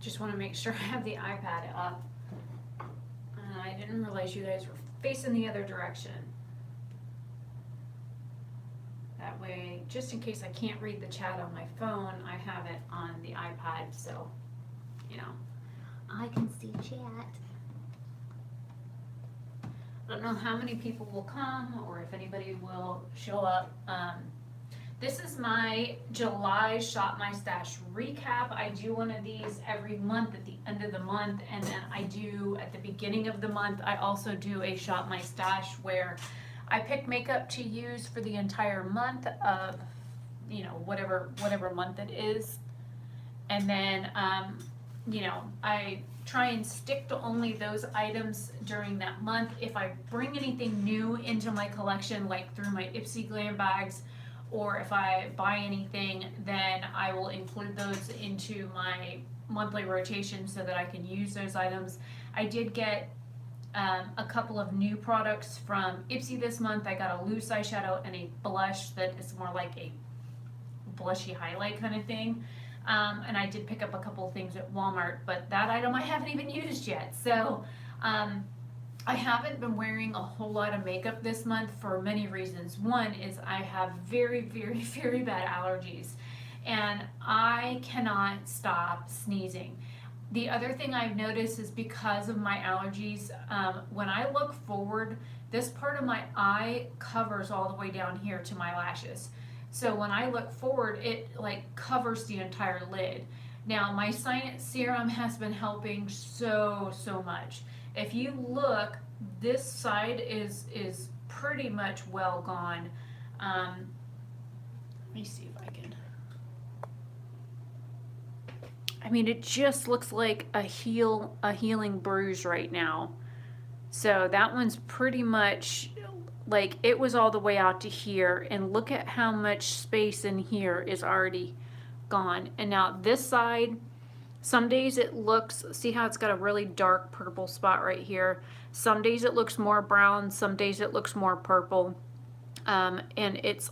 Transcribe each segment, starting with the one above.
Just want to make sure I have the iPad up. I didn't realize you guys were facing the other direction. That way, just in case I can't read the chat on my phone, I have it on the iPad, so, you know. I can see chat. I don't know how many people will come or if anybody will show up. This is my July Shop My Stash recap. I do one of these every month at the end of the month, and then I do at the beginning of the month. I also do a Shop My Stash where I pick makeup to use for the entire month of, you know, whatever month it is. And then, you know, I try and stick to only those items during that month. If I bring anything new into my collection, like through my Ipsy Glam bags, or if I buy anything, then I will include those into my monthly rotation so that I can use those items. I did get a couple of new products from Ipsy this month. I got a loose eyeshadow and a blush that is more like a blushy highlight kind of thing. And I did pick up a couple of things at Walmart, but that item I haven't even used yet. So I haven't been wearing a whole lot of makeup this month for many reasons. One is I have very, very, very bad allergies, and I cannot stop sneezing. The other thing I've noticed is because of my allergies, when I look forward, this part of my eye covers all the way down here to my lashes. So when I look forward, it like covers the entire lid. Now my Sinus Serum has been helping so much. If you look, this side is pretty much well gone. Let me see if I can. I mean, it just looks like a healing bruise right now. So that one's pretty much like it was all the way out to here, and look at how much space in here is already gone. And now this side, some days it looks, see how it's got a really dark purple spot right here. Some days it looks more brown, some days it looks more purple. And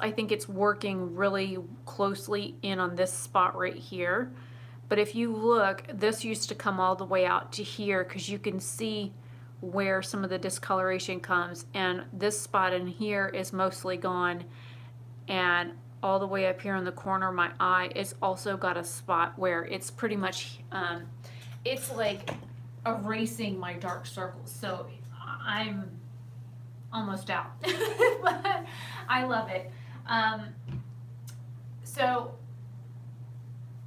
I think it's working really closely in on this spot right here. But if you look, this used to come all the way out to here because you can see where some of the discoloration comes, and this spot in here is mostly gone, and all the way up here in the corner of my eye, it's also got a spot where it's pretty much, it's like erasing my dark circles. So I'm almost out, but I love it. So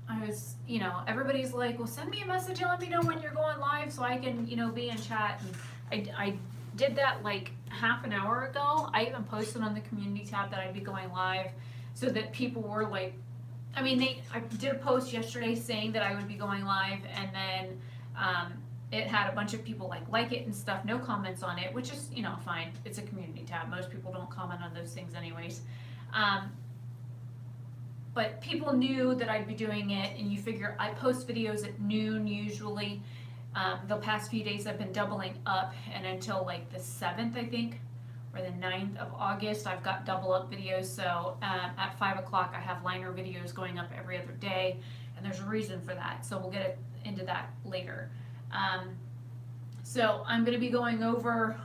I was, you know, everybody's like, well, send me a message and let me know when you're going live so I can, you know, be in chat. And I did that like half an hour ago. I even posted on the community tab that I'd be going live so that people were like, I mean, I did a post yesterday saying that I would be going live, and then it had a bunch of people like it and stuff, no comments on it, which is, you know, fine. It's a community tab. Most people don't comment on those things anyways. But people knew that I'd be doing it, and you figure I post videos at noon usually. The past few days I've been doubling up, and until like the 7th, I think, or the 9th of August, I've got double up videos. So at 5 o'clock I have liner videos going up every other day, and there's a reason for that. So we'll get into that later. So I'm going to be going over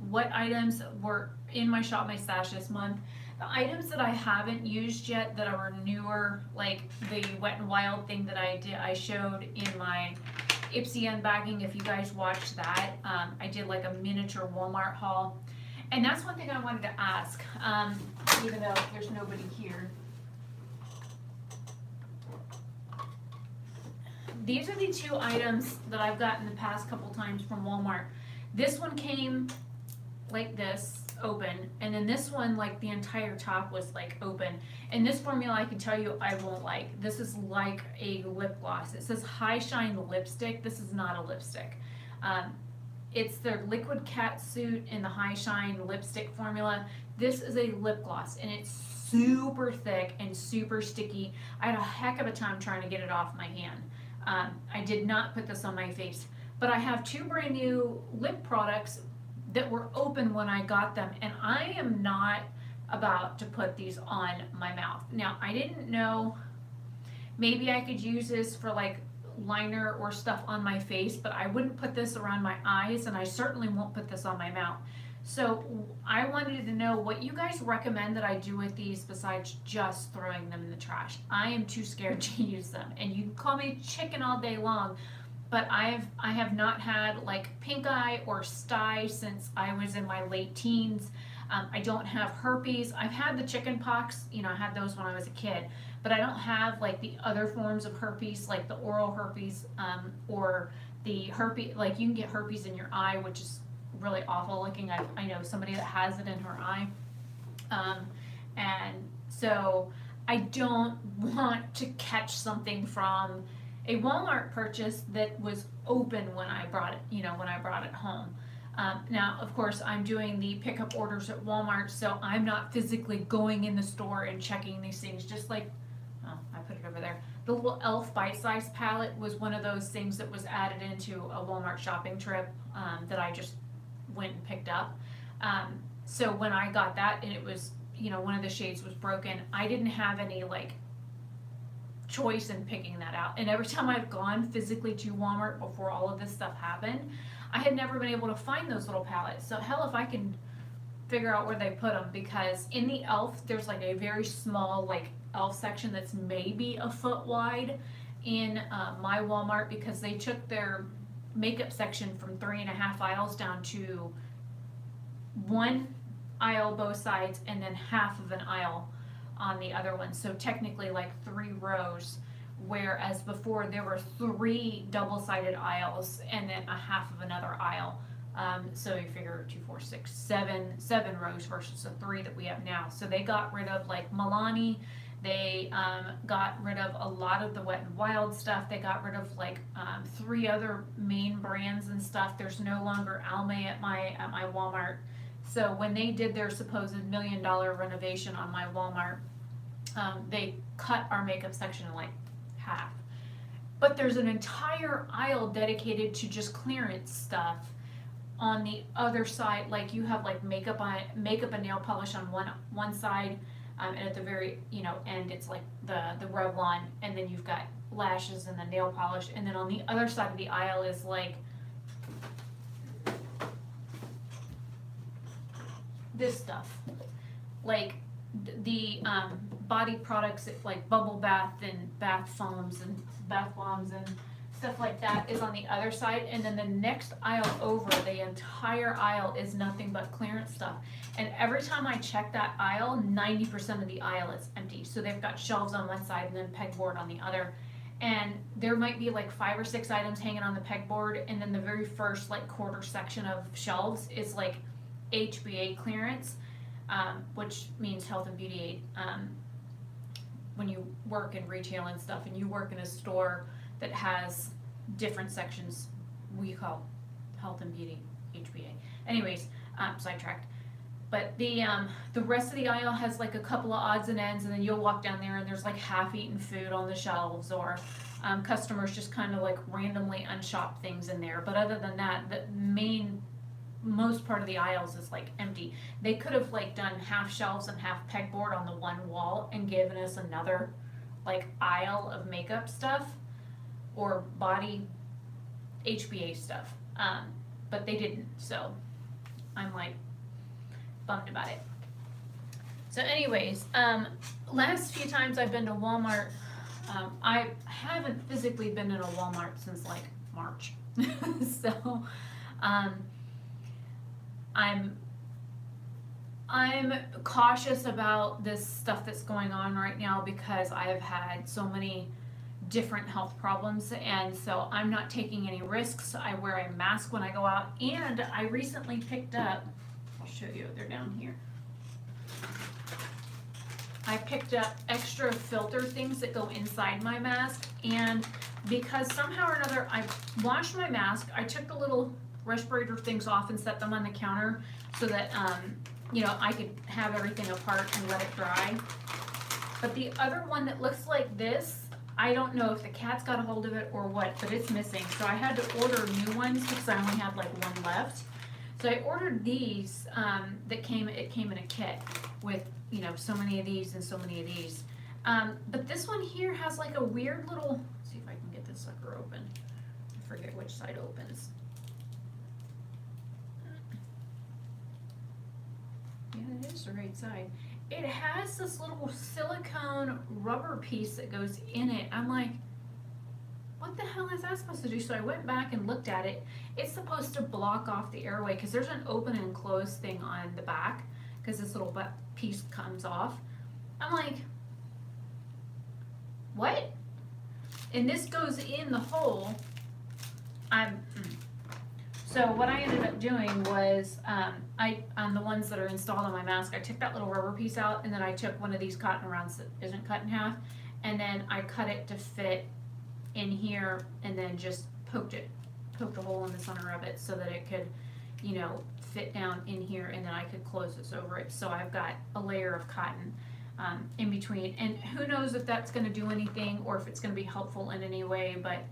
what items were in my Shop My Stash this month. The items that I haven't used yet that are newer, like the Wet n Wild thing that I showed in my Ipsy unbagging. If you guys watched that, I did like a miniature Walmart haul. And that's one thing I wanted to ask, even though there's nobody here. These are the two items that I've gotten the past couple times from Walmart. This one came like this, open, and then this one, like the entire top was like open. And this formula I can tell you I won't like. This is like a lip gloss. It says High Shine Lipstick. This is not a lipstick. It's their Liquid Catsuit in the High Shine lipstick formula. This is a lip gloss, and it's super thick and super sticky. I had a heck of a time trying to get it off my hand. I did not put this on my face, but I have two brand new lip products that were open when I got them, and I am not about to put these on my mouth. Now, I didn't know, maybe I could use this for like liner or stuff on my face, but I wouldn't put this around my eyes, and I certainly won't put this on my mouth. So I wanted to know what you guys recommend that I do with these besides just throwing them in the trash. I am too scared to use them, and you can call me chicken all day long, but I have not had like pink eye or sty since I was in my late teens. I don't have herpes. I've had the chicken pox, I had those when I was a kid, but I don't have like the other forms of herpes, like the oral herpes, or the herpes, like you can get herpes in your eye, which is really awful looking. I know somebody that has it in her eye. And so I don't want to catch something from a Walmart purchase that was open when I brought it home. Now, of course, I'm doing the pickup orders at Walmart, so I'm not physically going in the store and checking these things, just like, oh, I put it over there. The little e.l.f. bite-sized palette was one of those things that was added into a Walmart shopping trip that I just went and picked up. So when I got that and it was, one of the shades was broken, I didn't have any like choice in picking that out. And every time I've gone physically to Walmart before all of this stuff happened, I had never been able to find those little palettes. So hell if I can figure out where they put them, because in the e.l.f. there's like a very small like e.l.f. section that's maybe a foot wide in my Walmart, because they took their makeup section from 3.5 aisles down to 1 aisle both sides and then half of an aisle on the other one. So technically like 3 rows, whereas before there were 3 double-sided aisles and then a half of another aisle. So you figure 2, 4, 6, 7 rows versus the 3 that we have now. So they got rid of like Milani. They got rid of a lot of the Wet n Wild stuff. They got rid of like 3 other main brands and stuff. There's no longer Almay at my Walmart. So when they did their supposed $1 million renovation on my Walmart, they cut our makeup section in like half. But there's an entire aisle dedicated to just clearance stuff on the other side. Like you have like makeup and nail polish on one side, and at the very end it's like the Revlon, and then you've got lashes and the nail polish, and then on the other side of the aisle is like this stuff, like the body products like bubble bath and bath foams and bath bombs and stuff like that is on the other side, and then the next aisle over, the entire aisle is nothing but clearance stuff. And every time I check that aisle, 90% of the aisle is empty. So they've got shelves on one side and then pegboard on the other, and there might be like 5 or 6 items hanging on the pegboard, and then the very first like quarter section of shelves is like HBA clearance, which means health and beauty aid. When you work in retail and stuff, and you work in a store that has different sections, we call health and beauty HBA. Anyways, sidetracked. But the rest of the aisle has like a couple of odds and ends, and then you'll walk down there and there's like half-eaten food on the shelves, or customers just kind of like randomly unshop things in there. But other than that, the most part of the aisles is like empty. They could have like done half shelves and half pegboard on the one wall and given us another like aisle of makeup stuff or body HBA stuff, but they didn't, so I'm like bummed about it. So anyways, last few times I've been to Walmart, I haven't physically been in a Walmart since like March. So I'm cautious about this stuff that's going on right now, because I have had so many different health problems, and so I'm not taking any risks. I wear a mask when I go out, and I recently picked up, I'll show you, they're down here. I picked up extra filter things that go inside my mask, and because somehow or another I washed my mask, I took the little respirator things off and set them on the counter so that I could have everything apart and let it dry. But the other one that looks like this, I don't know if the cat's got a hold of it or what, but it's missing. So I had to order new ones because I only had like one left. So I ordered these it came in a kit with so many of these and so many of these. But this one here has like a weird little, let's see if I can get this sucker paper open. I forget which side opens. Yeah, it is the right side. It has this little silicone rubber piece that goes in it. I'm like, what the hell is that supposed to do? So I went back and looked at it. It's supposed to block off the airway because there's an open and close thing on the back because this little piece comes off. I'm like, what? And this goes in the hole. So what I ended up doing was, on the ones that are installed on my mask, I took that little rubber piece out, and then I took one of these cotton rounds that isn't cut in half, and then I cut it to fit in here, and then just poked a hole in the center of it so that it could, you know, fit down in here, and then I could close this over it. So I've got a layer of cotton in between, and who knows if that's going to do anything or if it's going to be helpful in any way, but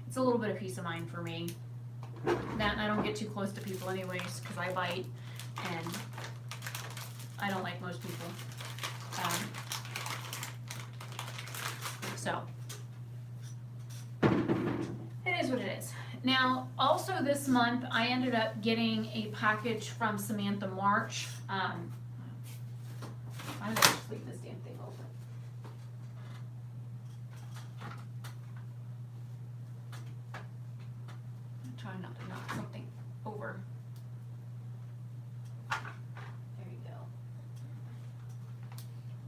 it's a little bit of peace of mind for me. That, and I don't get too close to people anyways because I bite, and I don't like most people. So it is what it is. Now, also this month, I ended up getting a package from Samantha March. Why did I just leave this damn thing open? I'm trying not to knock something over. There you go.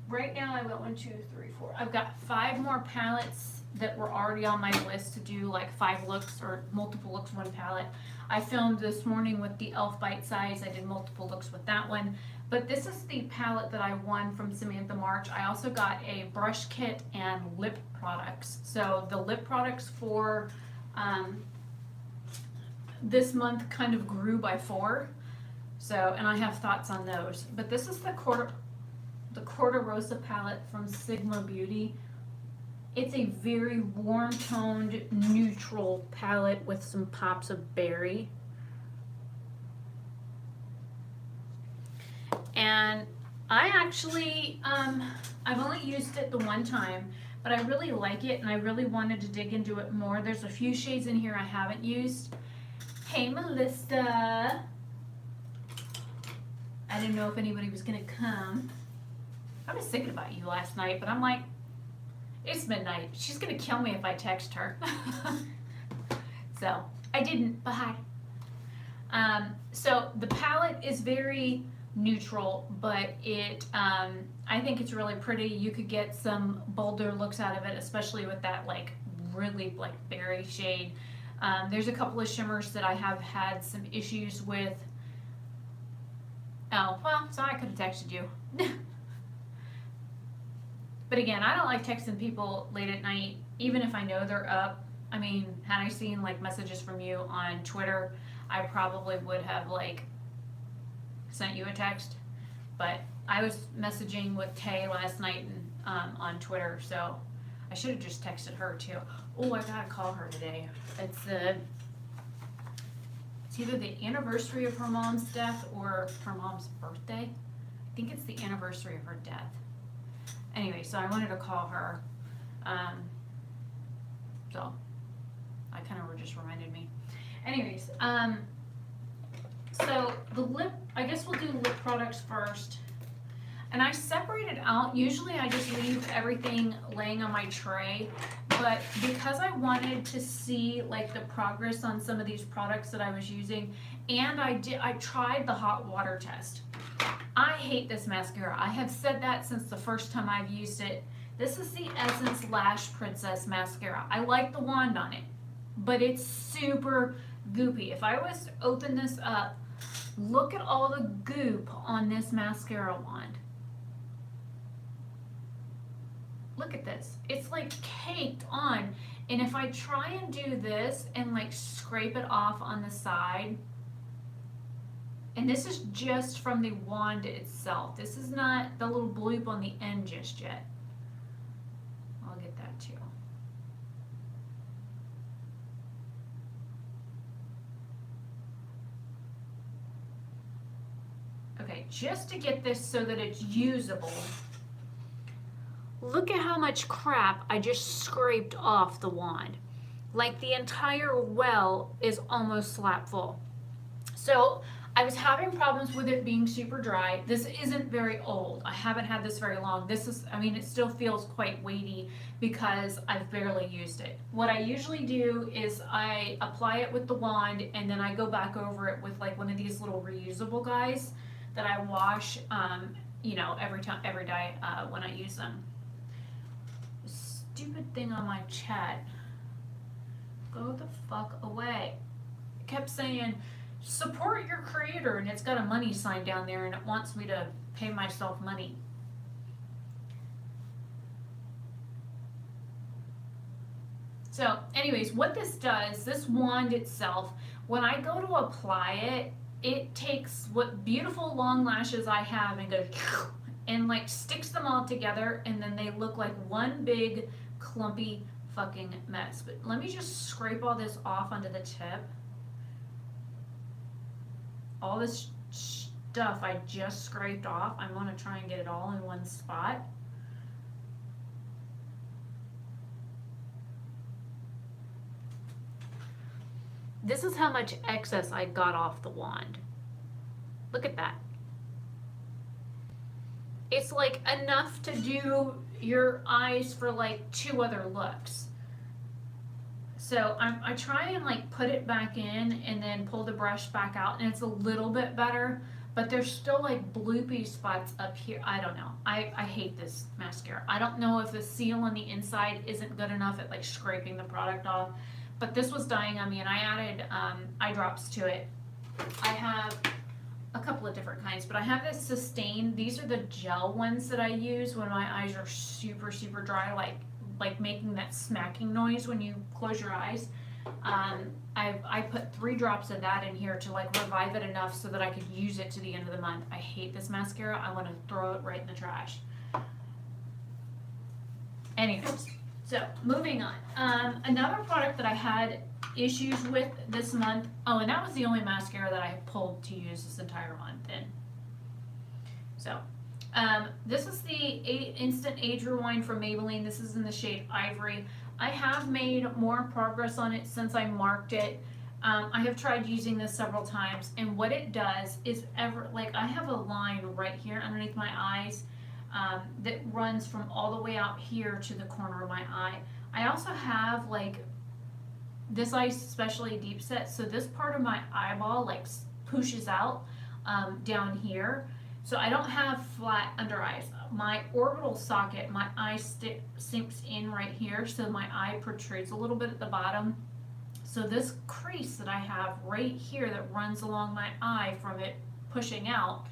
Right now, I got 1, 2, 3, 4. I've got 5 more palettes that were already on my list to do, like 5 looks or multiple looks, 1 palette. I filmed this morning with the e.l.f. Bite Size. I did multiple looks with that one. But this is the palette that I won from Samantha March. I also got a brush kit and lip products. So the lip products for this month kind of grew by 4. So, and I have thoughts on those. But this is the Corda Rosa palette from Sigma Beauty. It's a very warm toned neutral palette with some pops of berry. And I actually, I've only used it the one time, but I really like it and I really wanted to dig into it more. There's a few shades in here I haven't used. Hey Melissa. I didn't know if anybody was gonna come. I was thinking about you last night, but I'm like, it's midnight. She's gonna kill me if I text her. So I didn't, but hi. So the palette is very neutral, but it I think it's really pretty. You could get some bolder looks out of it, especially with that like really like berry shade. There's a couple of shimmers that I have had some issues with. Oh, well, so I could have texted you. But again, I don't like texting people late at night, even if I know they're up. I mean, had I seen like messages from you on Twitter, I probably would have like sent you a text. But I was messaging with Tay last night and, on Twitter, so I should have just texted her too. Oh, I gotta call her today. It's either the anniversary of her mom's death or her mom's birthday. I think it's the anniversary of her death. Anyway, so I wanted to call her. So I kind of just reminded me. Anyways, so the lip, I guess we'll do lip products first. And I separated out, usually I just leave everything laying on my tray, but because I wanted to see like the progress on some of these products that I was using, and I tried the hot water test. I hate this mascara. I have said that since the first time I've used it. This is the Essence Lash Princess Mascara. I like the wand on it, but it's super goopy. If I was to open this up, look at all the goop on this mascara wand. Look at this. It's like caked on. And if I try and do this and like scrape it off on the side, and this is just from the wand itself. This is not the little bloop on the end just yet. I'll get that too. Okay, just to get this so that it's usable, look at how much crap I just scraped off the wand. Like the entire well is almost slap full. So I was having problems with it being super dry. This isn't very old. I haven't had this very long. This is, I mean, it still feels quite weighty because I've barely used it. What I usually do is I apply it with the wand and then I go back over it with like one of these little reusable guys that I wash, you know, every day when I use them. Stupid thing on my chat. Go the fuck away. It kept saying, support your creator, and it's got a money sign down there and it wants me to pay myself money. So anyways, what this does, this wand itself, when I go to apply it, it takes what beautiful long lashes I have and goes and like sticks them all together, and then they look like one big clumpy fucking mess. But let me just scrape all this off onto the tip. All this stuff I just scraped off, I want to try and get it all in one spot. This is how much excess I got off the wand. Look at that. It's like enough to do your eyes for like 2 other looks. So I try and like put it back in and then pull the brush back out, and it's a little bit better, but there's still like bloopy spots up here. I don't know. I hate this mascara. I don't know if the seal on the inside isn't good enough at like scraping the product off, but this was dying on me, and I added eye drops to it. I have a couple of different kinds, but I have this Sustain. These are the gel ones that I use when my eyes are super, super dry, like making that smacking noise when you close your eyes. I put 3 drops of that in here to like revive it enough so that I could use it to the end of the month. I hate this mascara. I want to throw it right in the trash. Anyways, so moving on. Another product that I had issues with this month. Oh, and that was the only mascara that I pulled to use this entire month in. So this is the Instant Age Rewind from Maybelline. This is in the shade Ivory. I have made more progress on it since I marked it. I have tried using this several times, and what it does is I have a line right here underneath my eyes that runs from all the way out here to the corner of my eye. I also have like this eye especially deep set, so this part of my eyeball like pushes out down here. So I don't have flat under eyes. My orbital socket, my eye sinks in right here, so my eye protrudes a little bit at the bottom. So this crease that I have right here that runs along my eye from it pushing out,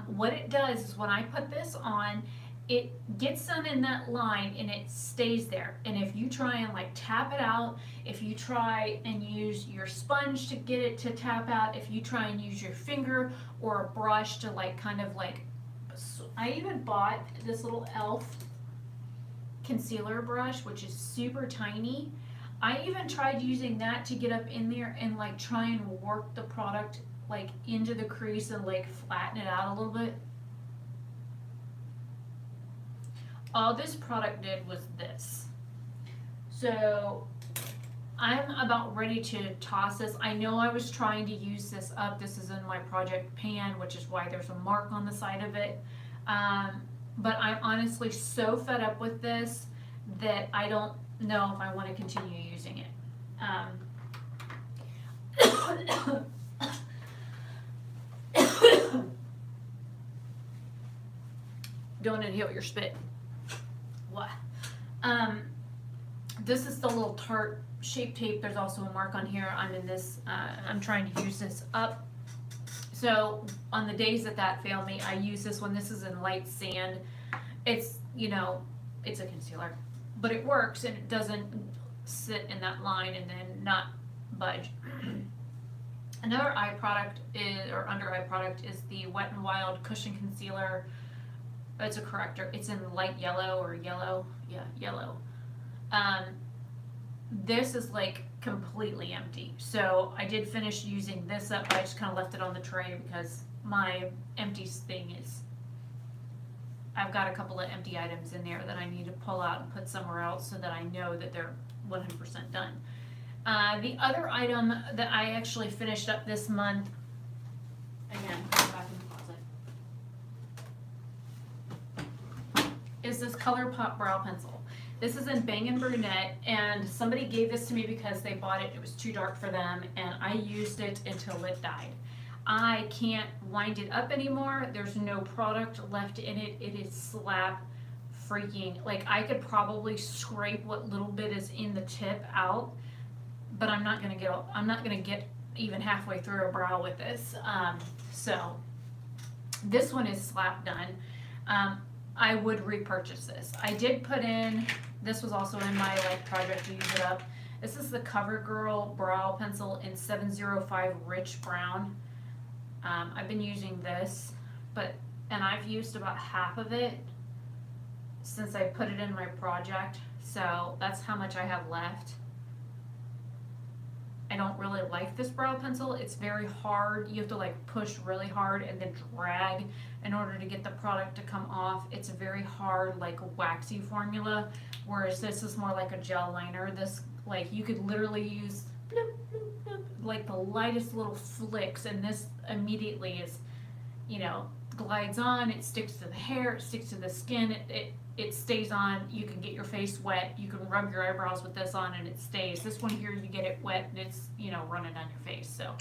what it does is when I put this on, it gets done in that line and it stays there. And if you try and like tap it out, if you try and use your sponge to get it to tap out, if you try and use your finger or a brush to like kind of like, I even bought this little e.l.f. concealer brush, which is super tiny. I even tried using that to get up in there and like try and work the product like into the crease and like flatten it out a little bit. All this product did was this. So I'm about ready to toss this. I know I was trying to use this up. This is in my project pan, which is why there's a mark on the side of it. But I'm honestly so fed up with this that I don't know if I want to continue using it. Don't inhale your spit. What? This is the little Tarte Shape Tape. There's also a mark on here. I'm in this, I'm trying to use this up. So on the days that failed me, I use this one. This is in light sand. It's, you know, it's a concealer, but it works and it doesn't sit in that line and then not budge. Another eye product is, or under eye product, is the Wet n Wild Cushion Concealer. It's a corrector. It's in light yellow or yellow. Yeah, yellow. This is like completely empty. So I did finish using this up, but I just kind of left it on the tray because my empty thing is, I've got a couple of empty items in there that I need to pull out and put somewhere else so that I know that they're 100% done. The other item that I actually finished up this month, again, put it back in the closet, is this ColourPop brow pencil. This is in Bang & Brunette, and somebody gave this to me because they bought it. It was too dark for them, and I used it until it died. I can't wind it up anymore. There's no product left in it. It is slap freaking, like I could probably scrape what little bit is in the tip out, but I'm not gonna get even halfway through a brow with this. So this one is slap done. I would repurchase this. I did put in, this was also in my like project to use it up. This is the CoverGirl brow pencil in 705 Rich Brown. I've been using this, and I've used about half of it since I put it in my project, so that's how much I have left. I don't really like this brow pencil. It's very hard. You have to like push really hard and then drag in order to get the product to come off. It's a very hard, like waxy formula, whereas this is more like a gel liner. This, like, you could literally use bloop, bloop, bloop, like the lightest little flicks, and this immediately is, you know, glides on. It sticks to the hair, it sticks to the skin, it stays on. You can get your face wet. You can rub your eyebrows with this on and it stays. This one here, you get it wet and it's, you know, running down your face. So,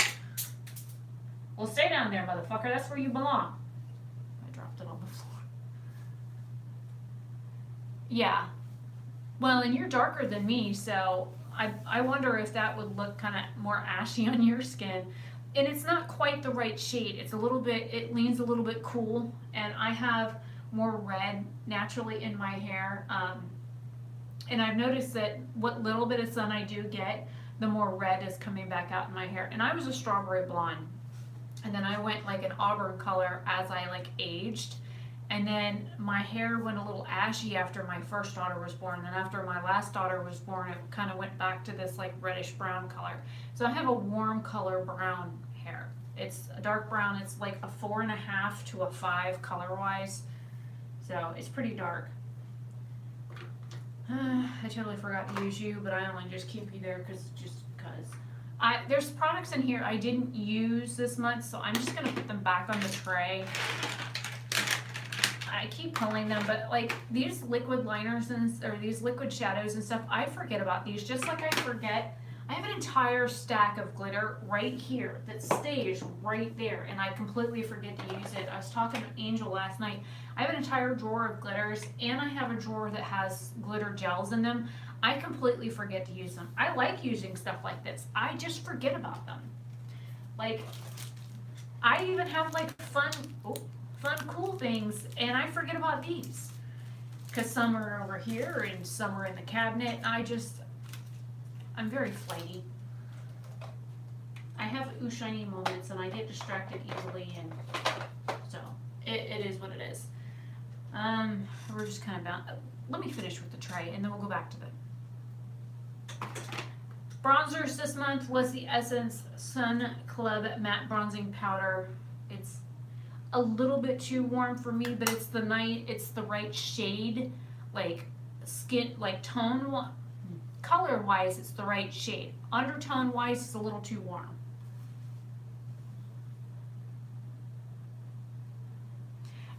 well, stay down there, motherfucker. That's where you belong. I dropped it on the floor. Yeah. Well, and you're darker than me, so I wonder if that would look kind of more ashy on your skin. And it's not quite the right shade. It's a little bit, it leans a little bit cool, and I have more red naturally in my hair, and I've noticed that what little bit of sun I do get, the more red is coming back out in my hair. And I was a strawberry blonde, and then I went like an auburn color as I like aged, and then my hair went a little ashy after my first daughter was born. Then after my last daughter was born, it kind of went back to this like reddish brown color. So I have a warm color brown hair. It's a dark brown. It's like a 4.5 to a 5 color wise. So it's pretty dark. I totally forgot to use you, but I only just keep you there because. There's products in here I didn't use this month, so I'm just gonna put them back on the tray. I keep pulling them, but like these liquid liners or these liquid shadows and stuff, I forget about these. Just like I forget, I have an entire stack of glitter right here that stays right there, and I completely forget to use it. I was talking to Angel last night. I have an entire drawer of glitters, and I have a drawer that has glitter gels in them. I completely forget to use them. I like using stuff like this. I just forget about them. Like, I even have like fun, cool things, and I forget about these. Because some are over here, and some are in the cabinet. I'm very flighty. I have shiny moments, and I get distracted easily, and so it is what it is. We're just kind of bound. Let me finish with the tray, and then we'll go back to the bronzers. This month was the Essence Sun Club Matte Bronzing Powder. It's a little bit too warm for me, but it's the right shade, like skin, like tone. Color wise, it's the right shade. Undertone wise, it's a little too warm.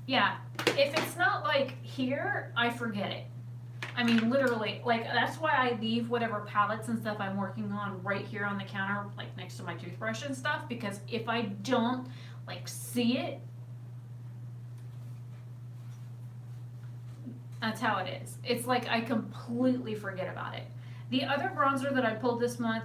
Yeah, if it's not like here, I forget it. I mean, literally, like that's why I leave whatever palettes and stuff I'm working on right here on the counter, like next to my toothbrush and stuff, because if I don't like see it, that's how it is. It's like I completely forget about it. The other bronzer that I pulled this month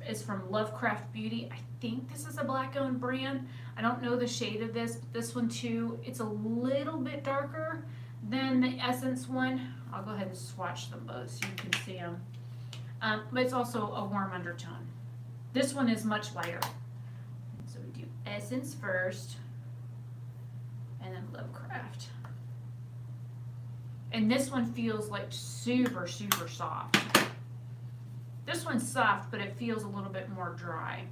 is from Lovecraft Beauty. I think this is a black-owned brand. I don't know the shade of this, but this one too, it's a little bit darker than the Essence one. I'll go ahead and swatch them both so you can see them. But it's also a warm undertone. This one is much lighter. So we do Essence first, and then Lovecraft. And this one feels like super, super soft. This one's soft, but it feels a little bit more dry.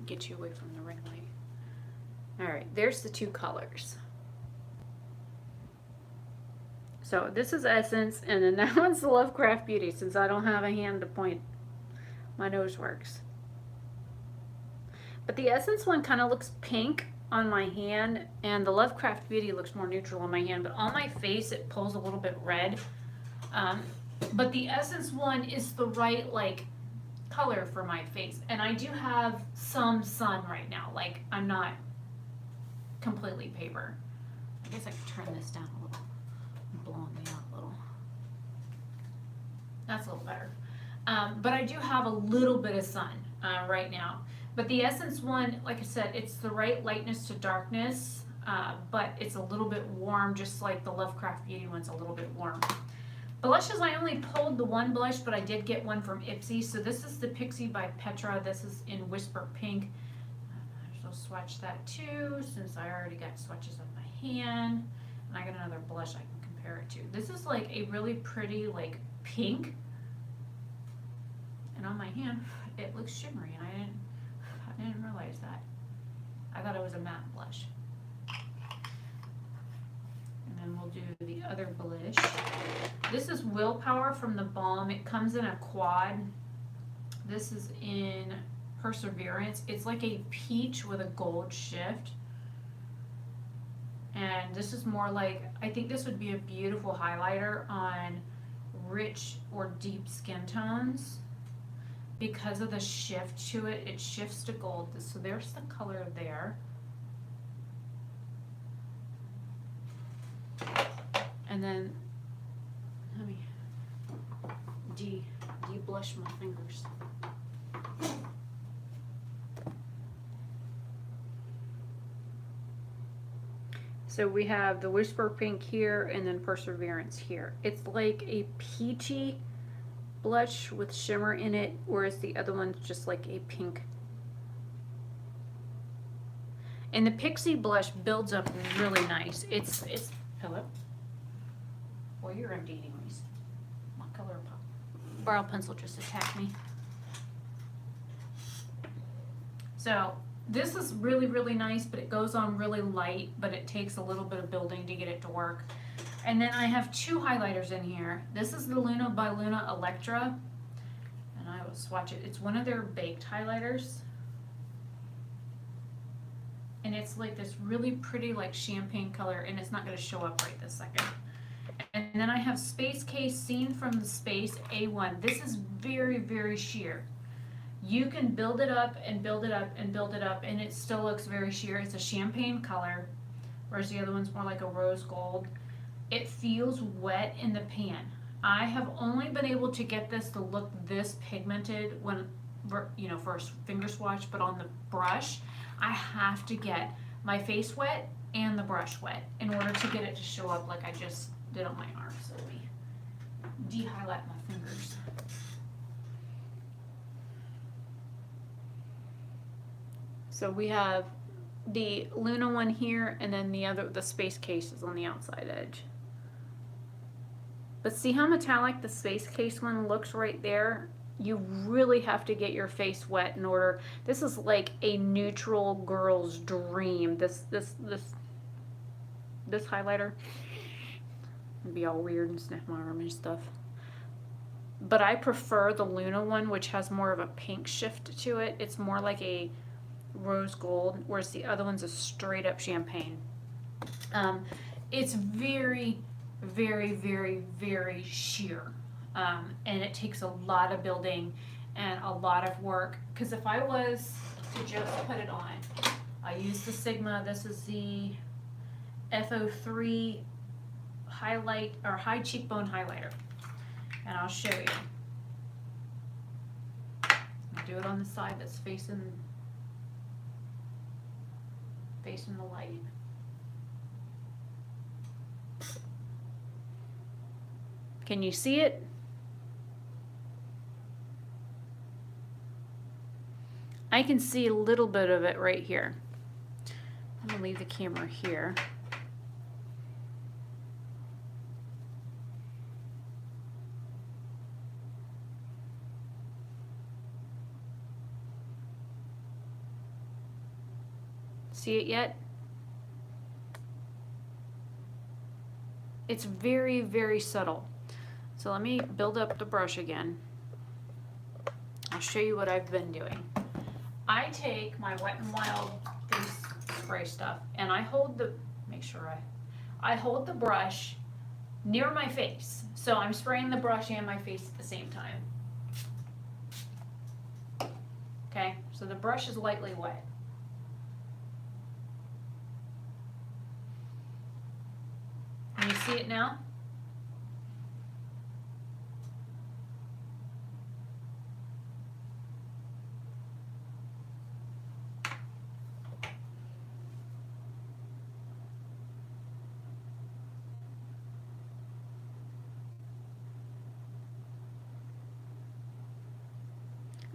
get you away from the ring light. All right, there's the two colors. So this is Essence, and then that one's the Lovecraft Beauty, since I don't have a hand to point. My nose works. But the Essence one kind of looks pink on my hand, and the Lovecraft Beauty looks more neutral on my hand, but on my face it pulls a little bit red. But the Essence one is the right, like, color for my face. And I do have some sun right now. Like, I'm not completely paper. I guess I could turn this down a little. It's blowing me out a little. That's a little better. But I do have a little bit of sun right now. But the Essence one, like I said, it's the right lightness to darkness, but it's a little bit warm, just like the Lovecraft Beauty one's a little bit warm. Blushes, I only pulled the one blush, but I did get one from Ipsy. So this is the Pixie by Petra. This is in Whisper Pink. I'll swatch that too, since I already got swatches on my hand. And I got another blush I can compare it to. This is like a really pretty, like, pink. And on my hand, it looks shimmery, and I didn't realize that. I thought it was a matte blush. And then we'll do the other blush. This is Willpower from the Balm. It comes in a quad. This is in Perseverance. It's like a peach with a gold shift. And this is more like, I think this would be a beautiful highlighter on rich or deep skin tones. Because of the shift to it, it shifts to gold. So there's the color there. And then, let me de-blush my fingers. So we have the Whisper Pink here and then Perseverance here. It's like a peachy blush with shimmer in it, whereas the other one's just like a pink. And the Pixie blush builds up really nice. It's hello? Well, you're empty anyways. My color brow pencil just attacked me. So this is really, really nice, but it goes on really light, but it takes a little bit of building to get it to work. And then I have two highlighters in here. This is the Luna by Luna Electra, and I will swatch it. It's one of their baked highlighters. And it's like this really pretty, like, champagne color, and it's not going to show up right this second. And then I have Space Case Scene from the Space A1. This is very, very sheer. You can build it up and build it up and build it up, and it still looks very sheer. It's a champagne color, whereas the other one's more like a rose gold. It feels wet in the pan. I have only been able to get this to look this pigmented when, you know, for a finger swatch, but on the brush, I have to get my face wet and the brush wet in order to get it to show up like I just did on my arm. So let me de-highlight my fingers. So we have the Luna one here, and then the Space Case is on the outside edge. But see how metallic the Space Case one looks right there? You really have to get your face wet in order. This is like a neutral girl's dream. This highlighter. It'd be all weird and sniff my arm and stuff. But I prefer the Luna one, which has more of a pink shift to it. It's more like a rose gold, whereas the other one's a straight up champagne. It's very, very, very, very sheer. And it takes a lot of building and a lot of work. Because if I was to just put it on, I use the Sigma. This is the FO3 highlight or high cheekbone highlighter. And I'll show you. I'll do it on the side that's facing the light. Can you see it? I can see a little bit of it right here. I'm gonna leave the camera here. See it yet? It's very, very subtle. So let me build up the brush again. I'll show you what I've been doing. I take my Wet n Wild face spray stuff and I hold the, I hold the brush near my face. So I'm spraying the brush and my face at the same time. Okay, so the brush is lightly wet. Can you see it now?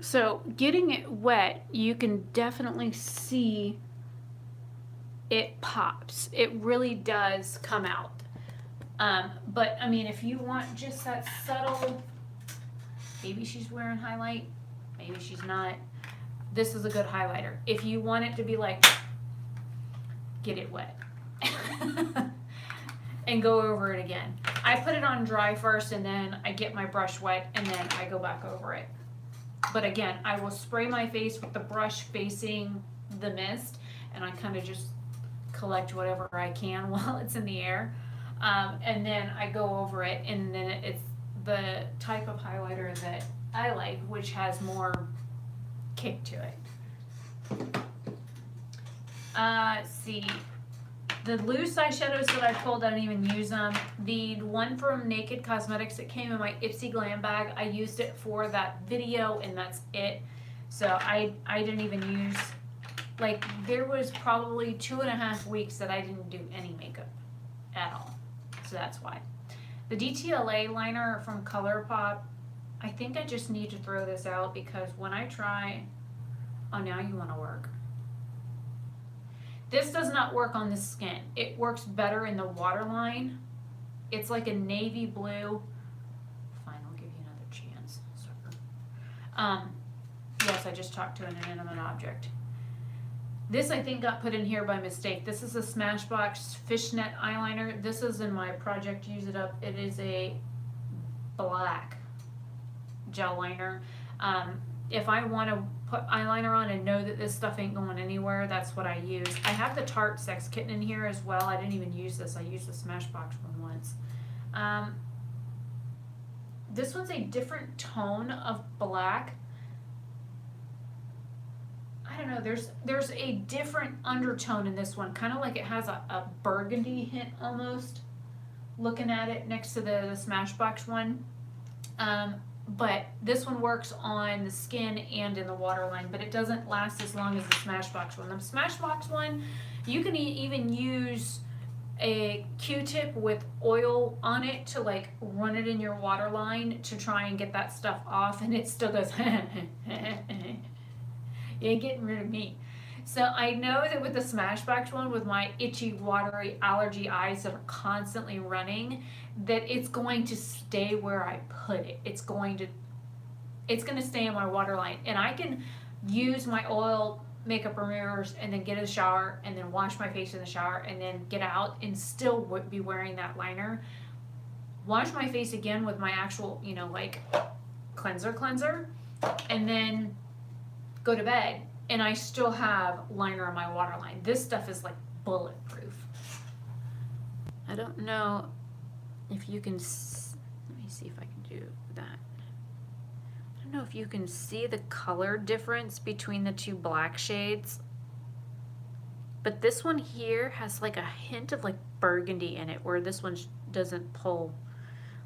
So getting it wet, you can definitely see it pops. It really does come out. But I mean, if you want just that subtle, maybe she's wearing highlight, maybe she's not. This is a good highlighter. If you want it to be like, get it wet. And go over it again. I put it on dry first and then I get my brush wet and then I go back over it. But again, I will spray my face with the brush facing the mist and I kind of just collect whatever I can while it's in the air. And then I go over it and then it's the type of highlighter that I like, which has more kick to it. Let's see. The loose eyeshadows that I pulled, I don't even use them. The one from Naked Cosmetics that came in my Ipsy Glam bag, I used it for that video and that's it. So I didn't even use, like there was probably 2.5 weeks that I didn't do any makeup at all. So that's why. The DTLA liner from ColourPop, I think I just need to throw this out because when I try, oh now you want to work. This does not work on the skin. It works better in the waterline. It's like a navy blue. Fine, I'll give you another chance, sucker. Yes, I just talked to an inanimate object. This I think got put in here by mistake. This is a Smashbox fishnet eyeliner. This is in my Project Use It Up. It is a black gel liner. If I want to put eyeliner on and know that this stuff ain't going anywhere, that's what I use. I have the Tarte Sex Kitten in here as well. I didn't even use this. I used the Smashbox one once. This one's a different tone of black. I don't know, there's a different undertone in this one, kind of like it has a burgundy hint almost, looking at it next to the Smashbox one. But this one works on the skin and in the waterline, but it doesn't last as long as the Smashbox one. The Smashbox one, you can even use a Q-tip with oil on it to like run it in your waterline to try and get that stuff off, and it still goes, you ain't getting rid of me. So I know that with the Smashbox one, with my itchy, watery allergy eyes that are constantly running, that it's going to stay where I put it. It's going to stay in my waterline. And I can use my oil makeup removers and then get in the shower and then wash my face in the shower and then get out and still be wearing that liner. Wash my face again with my actual, like cleanser, and then go to bed. And I still have liner on my waterline. This stuff is like bulletproof. I don't know if you can, let me see if I can do that. I don't know if you can see the color difference between the two black shades. But this one here has like a hint of like burgundy in it, where this one doesn't pull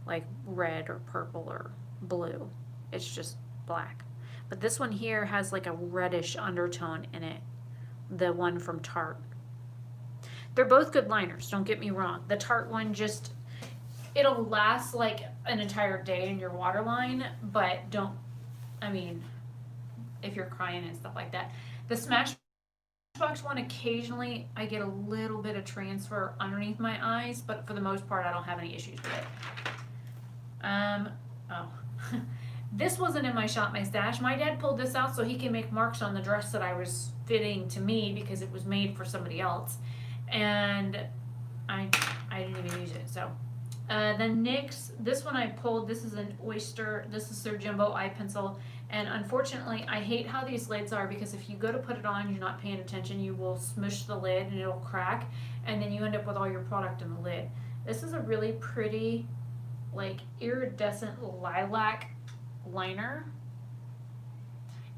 like red or purple or blue. It's just black. But this one here has like a reddish undertone in it, the one from Tarte. They're both good liners, don't get me wrong. The Tarte one just, it'll last like an entire day in your waterline, but if you're crying and stuff like that. The Smashbox one, occasionally I get a little bit of transfer underneath my eyes, but for the most part I don't have any issues with it. This wasn't in my Shop My Stash. My dad pulled this out so he can make marks on the dress that I was fitting to me because it was made for somebody else. And I didn't even use it, so. Then NYX, this one I pulled, this is an Oyster, this is their Jumbo Eye Pencil, and unfortunately I hate how these lids are because if you go to put it on, you're not paying attention, you will smush the lid and it'll crack, and then you end up with all your product in the lid. This is a really pretty, like, iridescent lilac liner,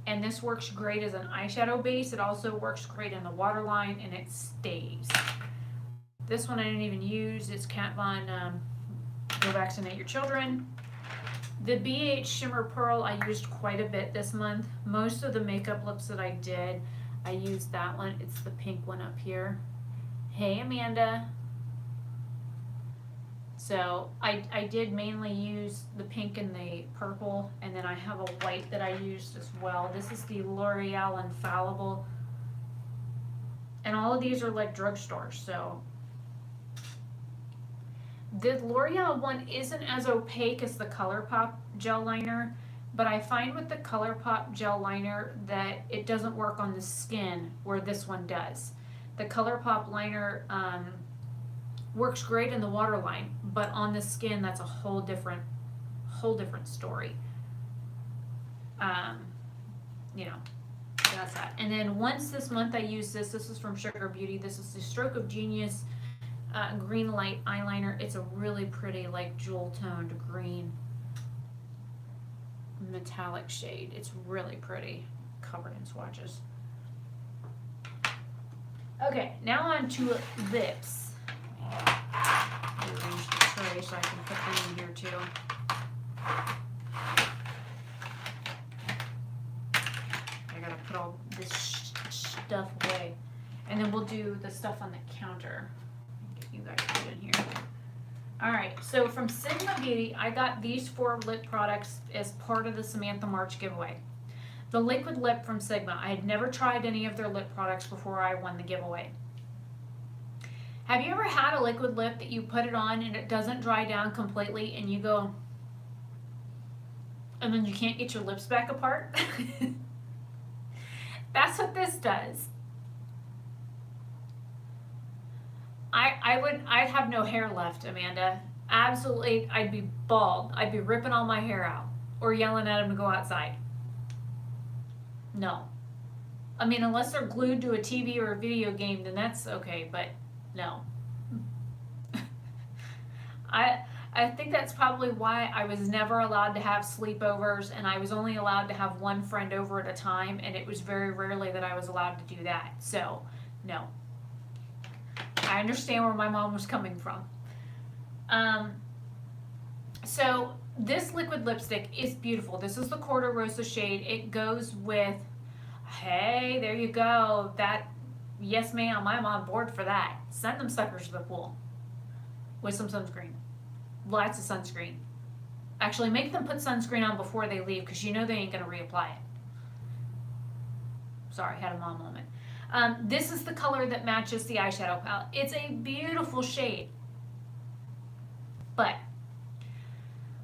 and this works great as an eyeshadow base. It also works great in the waterline, and it stays. This one I didn't even use. It's Kat Von Go Vaccinate Your Children. The BH Shimmer Pearl I used quite a bit this month. Most of the makeup looks that I did, I used that one. It's the pink one up here. Hey, Amanda. So I did mainly use the pink and the purple, and then I have a white that I used as well. This is the L'Oreal Infallible, and all of these are like drugstore. So the L'Oreal one isn't as opaque as the ColourPop gel liner, but I find with the ColourPop gel liner that it doesn't work on the skin where this one does. The ColourPop liner works great in the waterline, but on the skin that's a whole different story. You know, that's that. And then once this month I used this is from Sugar Beauty. This is the Stroke of Genius green light eyeliner. It's a really pretty, like, jewel toned green metallic shade. It's really pretty, covered in swatches. Okay, now on to lips. Rearrange the tray so I can put them in here too. I gotta put all this stuff away, and then we'll do the stuff on the counter. Get you guys put in here. All right, so from Sigma Beauty, I got these 4 lip products as part of the Samantha March giveaway. The liquid lip from Sigma. I had never tried any of their lip products before I won the giveaway. Have you ever had a liquid lip that you put it on and it doesn't dry down completely and you go, and then you can't get your lips back apart? That's what this does. I'd have no hair left, Amanda. Absolutely, I'd be bald. I'd be ripping all my hair out or yelling at him to go outside. No. I mean, unless they're glued to a TV or a video game, then that's okay, but no. I think that's probably why I was never allowed to have sleepovers, and I was only allowed to have one friend over at a time, and it was very rarely that I was allowed to do that. So, no. I understand where my mom was coming from. So this liquid lipstick is beautiful. This is the Corda Rosa shade. It goes with, hey, there you go. That, yes ma'am, I'm on board for that. Send them suckers to the pool with some sunscreen. Lots of sunscreen. Actually, make them put sunscreen on before they leave because you know they ain't going to reapply it. Sorry, had a mom moment. This is the color that matches the eyeshadow palette. It's a beautiful shade. But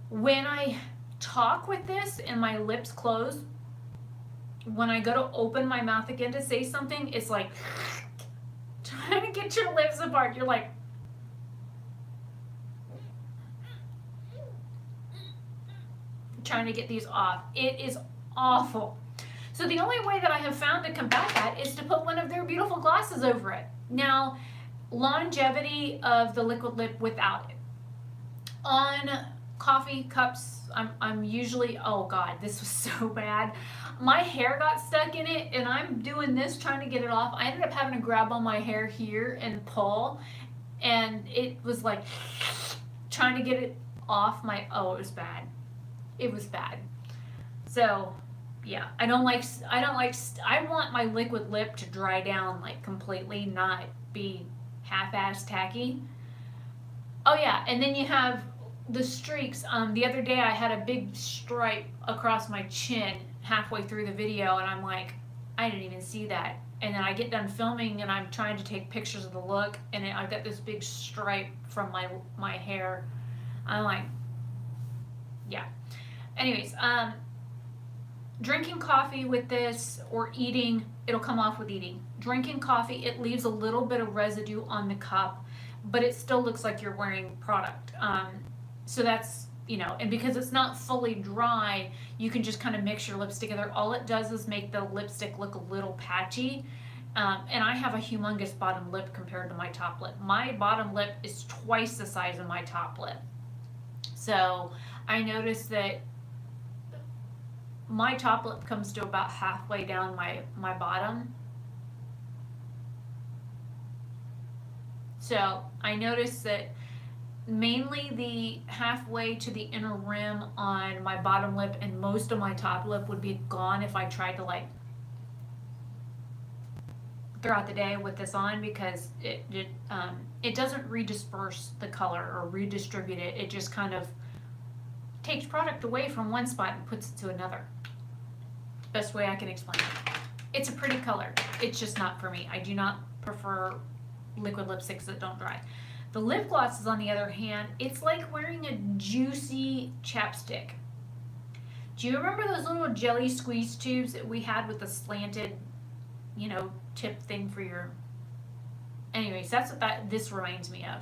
when I talk with this and my lips close, when I go to open my mouth again to say something, it's like trying to get your lips apart. You're like, trying to get these off. It is awful. So the only way that I have found to combat that is to put one of their beautiful glosses over it. Now, longevity of the liquid lip without it. On coffee cups, I'm usually, oh God, this was so bad. My hair got stuck in it and I'm doing this trying to get it off. I ended up having to grab on my hair here and pull, and it was like trying to get it off my, oh, it was bad. It was bad. So yeah, I want my liquid lip to dry down like completely, not be half-assed tacky. Oh yeah, and then you have the streaks. The other day I had a big stripe across my chin halfway through the video, and I'm like, I didn't even see that. And then I get done filming and I'm trying to take pictures of the look, and I've got this big stripe from my hair. I'm like, yeah. anyways, drinking coffee with this or eating, it'll come off with eating. Drinking coffee, it leaves a little bit of residue on the cup, but it still looks like you're wearing product. So that's, and because it's not fully dry, you can just kind of mix your lips together. All it does is make the lipstick look a little patchy. And I have a humongous bottom lip compared to my top lip. My bottom lip is twice the size of my top lip. So I noticed that my top lip comes to about halfway down my bottom. So I noticed that mainly the halfway to the inner rim on my bottom lip and most of my top lip would be gone if I tried to like throughout the day with this on, because it doesn't redisperse the color or redistribute it. It just kind of takes product away from one spot and puts it to another. Best way I can explain it. It's a pretty color. It's just not for me. I do not prefer liquid lipsticks that don't dry. The lip glosses, on the other hand, it's like wearing a juicy chapstick. Do you remember those little jelly squeeze tubes that we had with the slanted, tip thing for your... Anyways, that's what this reminds me of.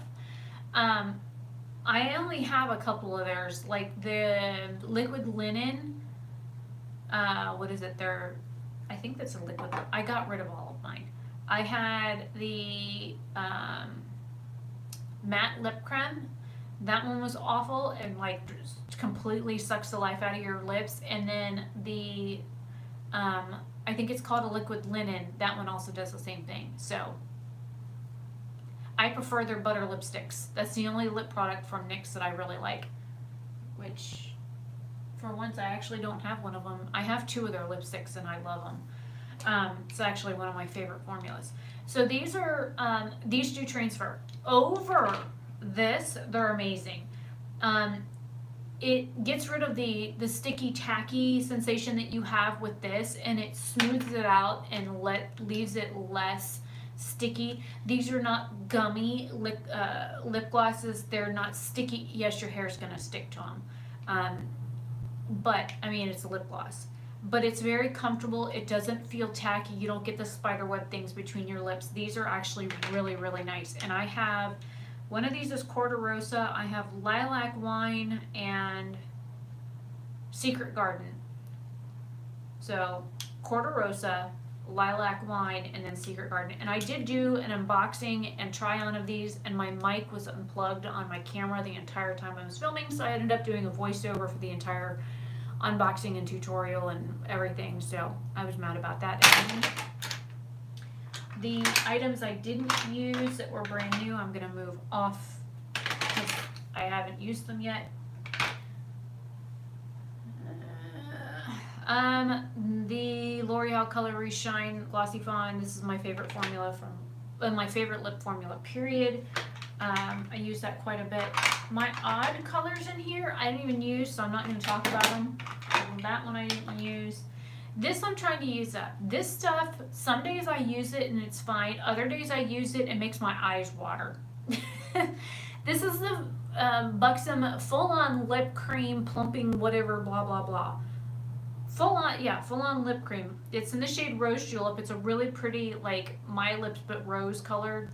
I only have a couple of theirs, like the liquid linen. What is it? I think that's a liquid. I got rid of all of mine. I had the matte lip creme. That one was awful and like completely sucks the life out of your lips. And then the I think it's called a liquid linen. That one also does the same thing. So I prefer their butter lipsticks. That's the only lip product from NYX that I really like. Which, for once, I actually don't have one of them. I have 2 of their lipsticks and I love them. It's actually one of my favorite formulas. So these are, these do transfer. Over this, they're amazing. It gets rid of the sticky, tacky sensation that you have with this, and it smooths it out and leaves it less sticky. These are not gummy lip glosses. They're not sticky. Yes, your hair's going to stick to them. But, I mean, it's a lip gloss. But it's very comfortable. It doesn't feel tacky. You don't get the spider web things between your lips. These are actually really, really nice. And I have, one of these is Corta Rosa. I have Lilac Wine and Secret Garden. So, Corta Rosa, Lilac Wine, and then Secret Garden. And I did do an unboxing and try on of these, and my mic was unplugged on my camera the entire time I was filming, so I ended up doing a voiceover for the entire unboxing and tutorial and everything, so I was mad about that. And the items I didn't use that were brand new, I'm going to move off because I haven't used them yet. The L'Oreal Color Reshine Glossy Fawn. This is my favorite formula my favorite lip formula, period. I use that quite a bit. My odd colors in here, I didn't even use, so I'm not going to talk about them. That one I didn't use. This I'm trying to use up. This stuff, some days I use it and it's fine. Other days I use it and it makes my eyes water. This is the Buxom full-on lip cream plumping whatever blah blah blah. Full on lip cream. It's in the shade Rose Julep. It's a really pretty, like my lips but rose colored.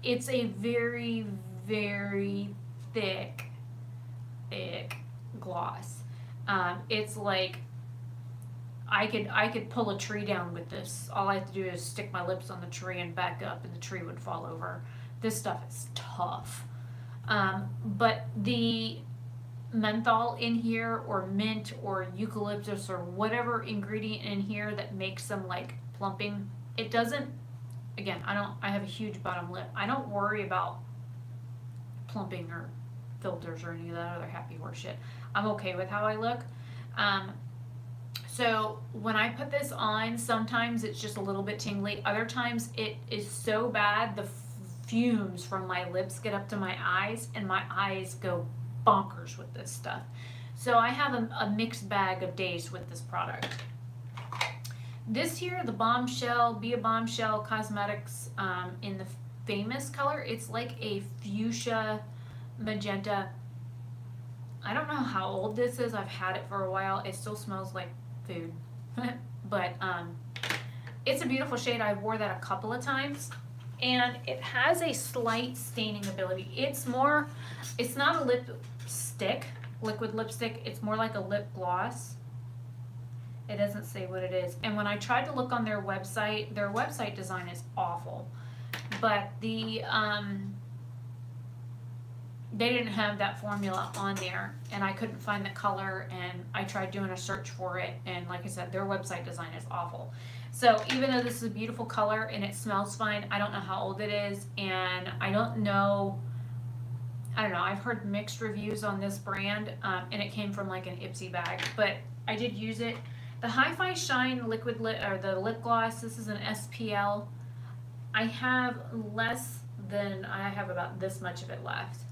It's a very, very thick gloss. It's like I could pull a tree down with this. All I have to do is stick my lips on the tree and back up and the tree would fall over. This stuff is tough. But the menthol in here, or mint, or eucalyptus, or whatever ingredient in here that makes them like plumping, it doesn't, again, I have a huge bottom lip. I don't worry about plumping or filters or any of that other happy horse shit. I'm okay with how I look. So when I put this on, sometimes it's just a little bit tingly. Other times it is so bad, the fumes from my lips get up to my eyes and my eyes go bonkers with this stuff. So I have a mixed bag of days with this product. This here, the Bombshell, Be a Bombshell Cosmetics in the Famous color. It's like a fuchsia magenta. I don't know how old this is. I've had it for a while. It still smells like food. But it's a beautiful shade. I wore that a couple of times. And it has a slight staining ability. It's not a lipstick, liquid lipstick. It's more like a lip gloss. It doesn't say what it is. And when I tried to look on their website design is awful. But they didn't have that formula on there, and I couldn't find the color, and I tried doing a search for it, and like I said, their website design is awful. So even though this is a beautiful color and it smells fine, I don't know how old it is, and I don't know, I've heard mixed reviews on this brand, and it came from like an Ipsy bag, but I did use it. The Hi-Fi Shine the lip gloss, this is an SPL. I have about this much of it left.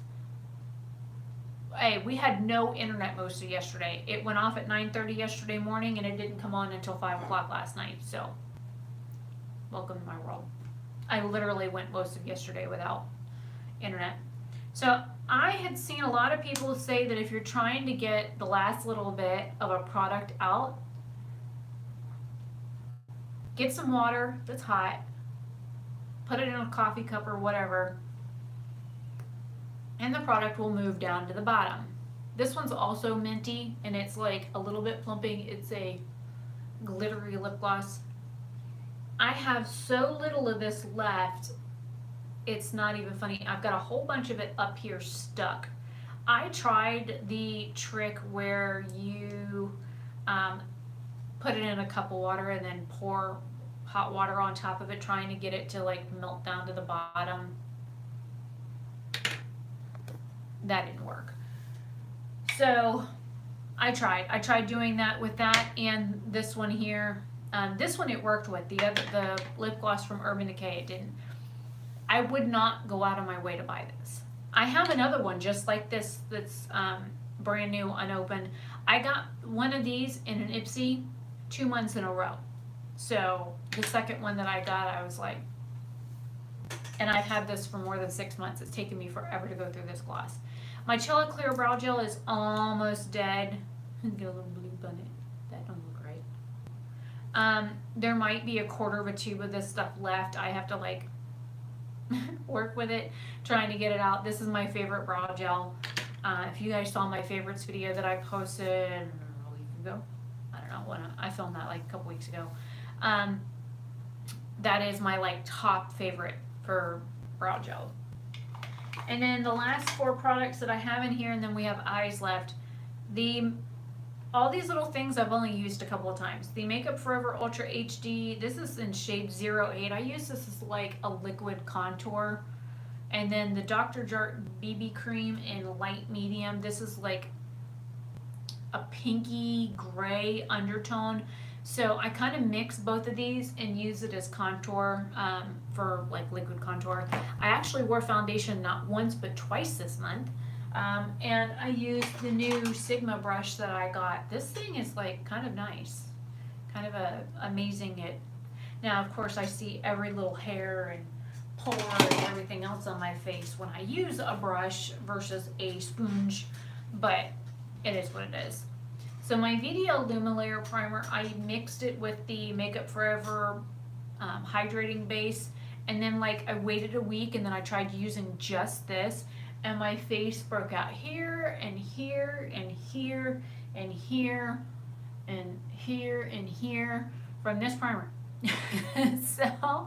Hey, we had no internet most of yesterday. It went off at 9:30 yesterday morning, and it didn't come on until 5 o'clock last night, so welcome to my world. I literally went most of yesterday without internet. So I had seen a lot of people say that if you're trying to get the last little bit of a product out, get some water that's hot, put it in a coffee cup or whatever, and the product will move down to the bottom. This one's also minty, and it's like a little bit plumping. It's a glittery lip gloss. I have so little of this left, it's not even funny. I've got a whole bunch of it up here stuck. I tried the trick where you put it in a cup of water and then pour hot water on top of it, trying to get it to like melt down to the bottom. That didn't work. So I tried doing that with that and this one here. This one it worked with. The lip gloss from Urban Decay, it didn't. I would not go out of my way to buy this. I have another one just like this that's brand new, unopened. I got one of these in an Ipsy 2 months in a row. So the second one that I got, I was like, and I've had this for more than 6 months. It's taken me forever to go through this gloss. My Chilla Clear Brow Gel is almost dead. Get a little bloop on it. That don't look right. There might be a quarter of a tube of this stuff left. I have to like work with it, trying to get it out. This is my favorite brow gel. If you guys saw my favorites video that I posted a week ago, I don't know when I filmed that like a couple weeks ago. That is my like top favorite for brow gel. And then the last 4 products that I have in here, and then we have eyes left. All these little things I've only used a couple of times. The Makeup Forever Ultra HD, this is in shade 08. I use this as like a liquid contour. And then the Dr. Jart BB Cream in light medium. This is like a pinky gray undertone. So I kind of mix both of these and use it as contour for like liquid contour. I actually wore foundation not once but twice this month. And I used the new Sigma brush that I got. This thing is like kind of nice, kind of amazing. Now of course I see every little hair and pore and everything else on my face when I use a brush versus a sponge, but it is what it is. So my VDL Lumalayer Primer, I mixed it with the Makeup Forever hydrating base, and then like I waited a week and then I tried using just this, and my face broke out here and here and here and here and here and here from this primer. So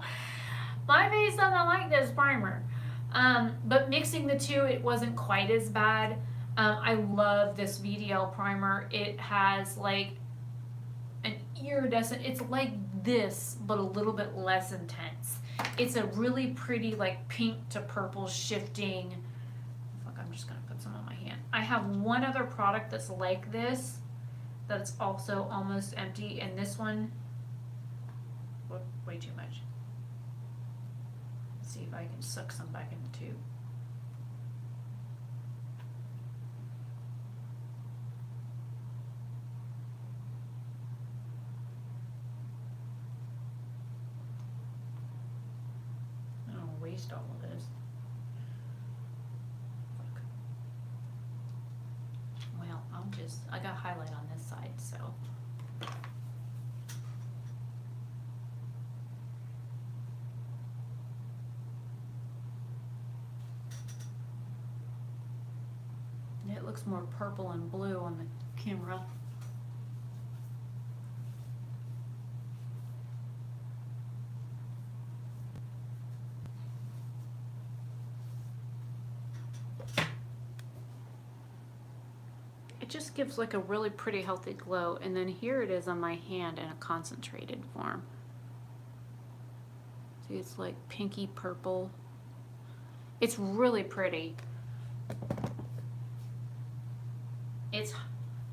my face doesn't like this primer, but mixing the two, it wasn't quite as bad. I love this VDL primer. It has like an iridescent, it's like this, but a little bit less intense. It's a really pretty like pink to purple shifting. Look, I'm just gonna put some on my hand. I have one other product that's like this, that's also almost empty, and this one, way too much. Let's see if I can suck some back in the tube. Waste all of this. Look. looks more purple and blue on the camera. It just gives like a really pretty healthy glow, and then here it is on my hand in a concentrated form. See, it's like pinky purple. It's really pretty. It's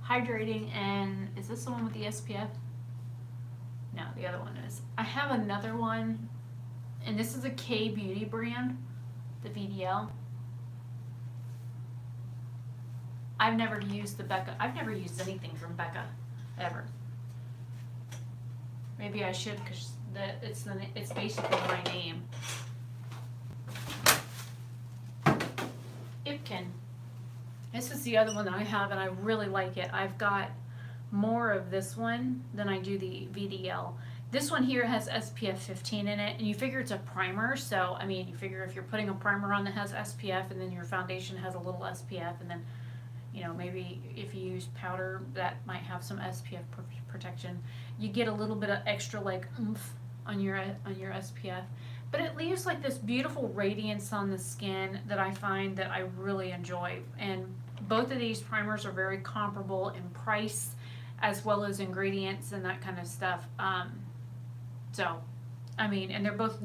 hydrating, and is this the one with the SPF? No, the other one is. I have another one, and this is a K Beauty brand, the VDL. I've never used the Becca. I've never used anything from Becca, ever. Maybe I should, because it's basically my name. Ipkin. This is the other one that I have, and I really like it. I've got more of this one than I do the VDL. This one here has SPF 15 in it, and you figure it's a primer, so I mean, you figure if you're putting a primer on that has SPF, and then your foundation has a little SPF, and then, you know, maybe if you use powder that might have some SPF protection, you get a little bit of extra like oomph on your SPF, but it leaves like this beautiful radiance on the skin that I find that I really enjoy. And both of these primers are very comparable in price as well as ingredients and that kind of stuff. So I mean, and they're both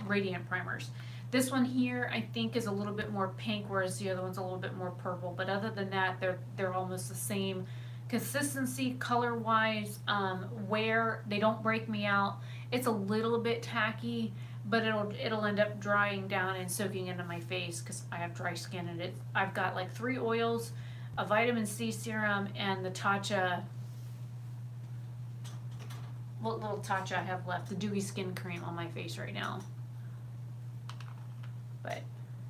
radiant primers. This one here, I think, is a little bit more pink, whereas the other one's a little bit more purple. But other than that, they're almost the same consistency, color-wise. Wear, they don't break me out. It's a little bit tacky, but it'll end up drying down and soaking into my face because I have dry skin. And I've got like 3 oils, a vitamin C serum, and the Tatcha. What little Tatcha I have left, the dewy skin cream on my face right now. But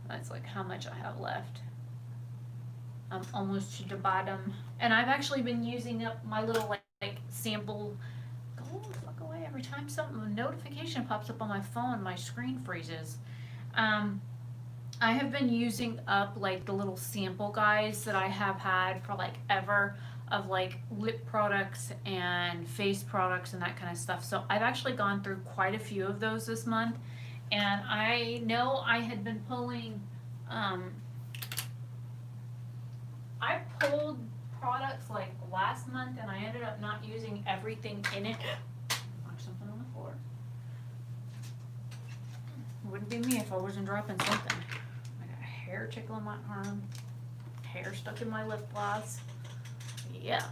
that's like how much I have left. I'm almost to the bottom, and I've actually been using up my little like sample. Go the fuck away! Every time a notification pops up on my phone, my screen freezes. I have been using up like the little sample guides that I have had for like ever, of like lip products and face products and that kind of stuff. So I've actually gone through quite a few of those this month. And I know I had been pulling, I pulled products like last month, and I ended up not using everything in it. Knock something on the floor. It wouldn't be me if I wasn't dropping something. I got a hair tickling my arm, hair stuck in my lip gloss. Yeah.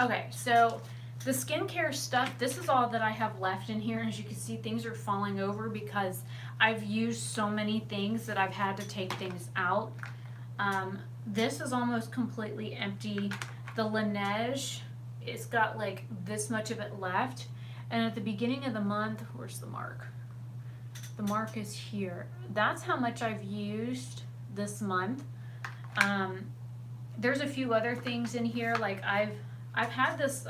Okay, so the skincare stuff, this is all that I have left in here. As you can see, things are falling over because I've used so many things that I've had to take things out. This is almost completely empty. The Laneige, it's got like this much of it left. And at the beginning of the month, where's the mark? The mark is here. That's how much I've used this month. There's a few other things in here, like I've had this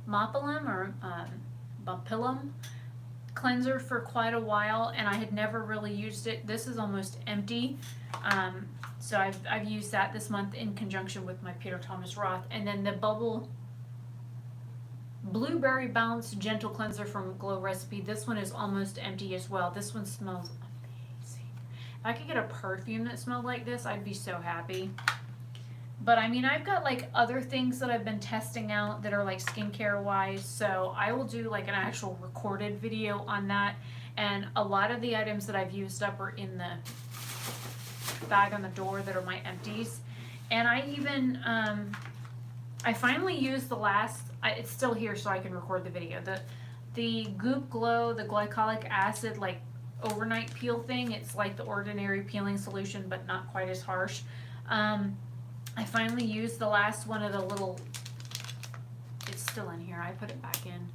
Mopilum or Bupilum cleanser for quite a while, and I had never really used it. This is almost empty, so I've used that this month in conjunction with my Peter Thomas Roth. And then the Blueberry Bounce Gentle Cleanser from Glow Recipe. This one is almost empty as well. This one smells amazing. If I could get a perfume that smelled like this, I'd be so happy. But I mean, I've got like other things that I've been testing out that are like skincare wise, so I will do like an actual recorded video on that. And a lot of the items that I've used up are in the bag on the door that are my empties. And I even I finally used the last, it's still here so I can record the video, the Goop Glow, the glycolic acid like overnight peel thing. It's like the ordinary peeling solution but not quite as harsh. I finally used the last one of the little, it's still in here, I put it back in,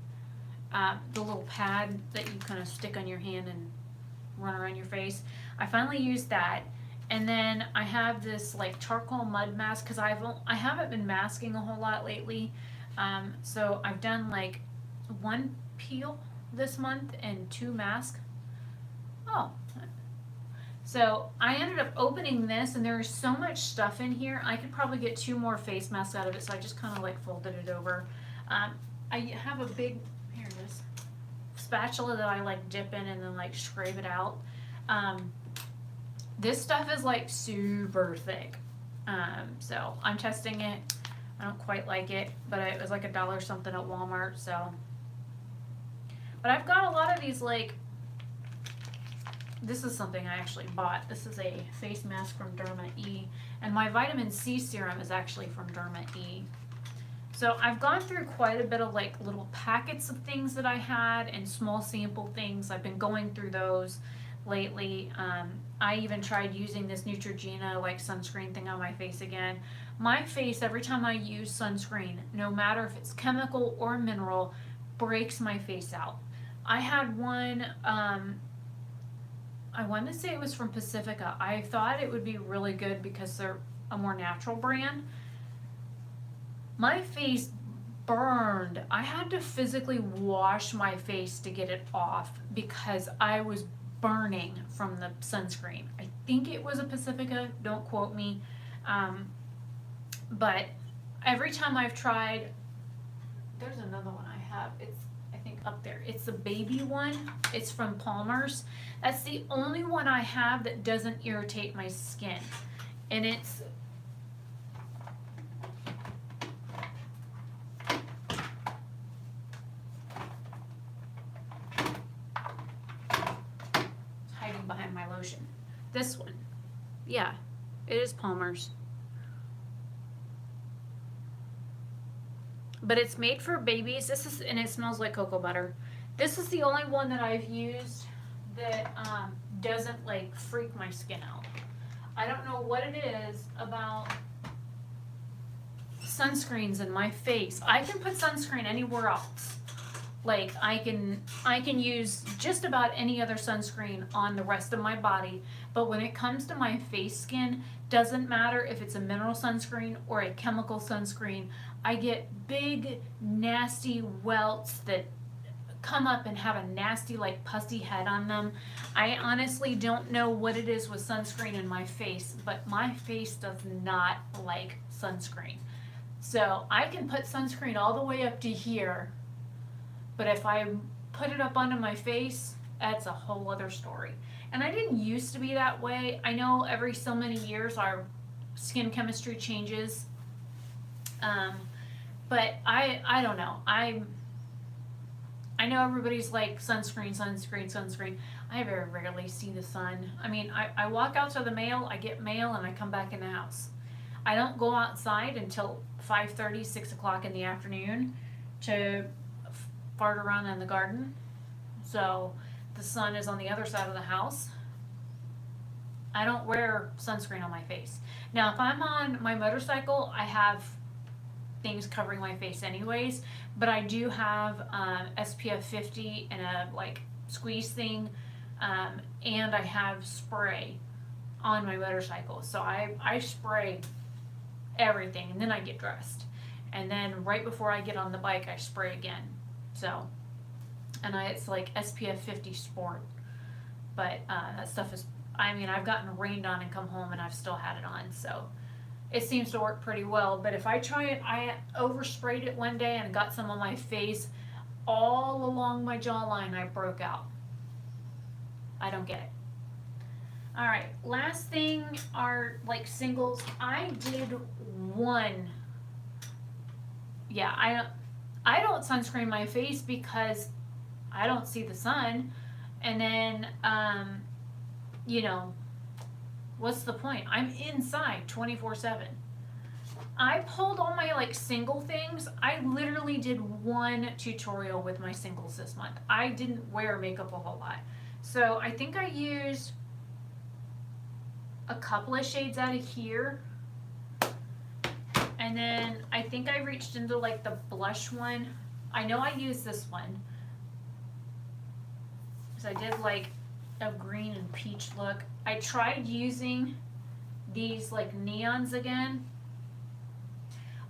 the little pad that you kind of stick on your hand and run around your face. I finally used that. And then I have this like charcoal mud mask because I haven't been masking a whole lot lately. So I've done like 1 peel this month and 2 masks. Oh, So I ended up opening this, and there's so much stuff in here. I could probably get 2 more face masks out of it, so I just kind of like folded it over. I have a big, here it is, spatula that I like dip in and then like scrape it out. This stuff is like super thick. So I'm testing it. I don't quite like it, but it was like $1 something at Walmart, so. But I've got a lot of these, like, this is something I actually bought. This is a face mask from Derma E, and my vitamin C serum is actually from Derma E. So I've gone through quite a bit of like little packets of things that I had and small sample things. I've been going through those lately. I even tried using this Neutrogena like sunscreen thing on my face again. My face, every time I use sunscreen, no matter if it's chemical or mineral, breaks my face out. I had one, I want to say it was from Pacifica. I thought it would be really good because they're a more natural brand. My face burned. I had to physically wash my face to get it off because I was burning from the sunscreen. I think it was a Pacifica, don't quote me. But every time I've tried, there's another one I have. It's, I think, up there. It's the baby one. It's from Palmer's. That's the only one I have that doesn't irritate my skin. And it's hiding behind my lotion. This one. Yeah, it is Palmer's. But it's made for babies. This is, and it smells like cocoa butter. This is the only one that I've used that doesn't like freak my skin out. I don't know what it is about sunscreens in my face. I can put sunscreen anywhere else. Like I can use just about any other sunscreen on the rest of my body, but when it comes to my face skin, doesn't matter if it's a mineral sunscreen or a chemical sunscreen, I get big nasty welts that come up and have a nasty like pussy head on them. I honestly don't know what it is with sunscreen in my face, but my face does not like sunscreen. So I can put sunscreen all the way up to here, but if I put it up onto my face, that's a whole other story. And I didn't used to be that way. I know every so many years our skin chemistry changes. But I don't know. I know everybody's like sunscreen. I very rarely see the sun. I mean, I walk out to the mail, I get mail, and I come back in the house. I don't go outside until 5:30, 6 o'clock in the afternoon to fart around in the garden. So the sun is on the other side of the house. I don't wear sunscreen on my face. Now, if I'm on my motorcycle, I have things covering my face anyways, but I do have SPF 50 and a like squeeze thing, and I have spray on my motorcycle. So I spray everything, and then I get dressed, and then right before I get on the bike I spray again. So, and it's like SPF 50 sport, but that stuff is, I mean, I've gotten rained on and come home and I've still had it on, so it seems to work pretty well. But if I try it, I oversprayed it one day and got some on my face all along my jawline. I broke out. I don't get it. All right, last thing are like singles. I did one. Yeah, I don't sunscreen my face because I don't see the sun, and then you know, what's the point? I'm inside 24/7. I pulled all my like single things. I literally did one tutorial with my singles this month. I didn't wear makeup a whole lot. So I think I used a couple of shades out of here. And then I think I reached into like the blush one. I know I used this one, because I did like a green and peach look. I tried using these like neons again.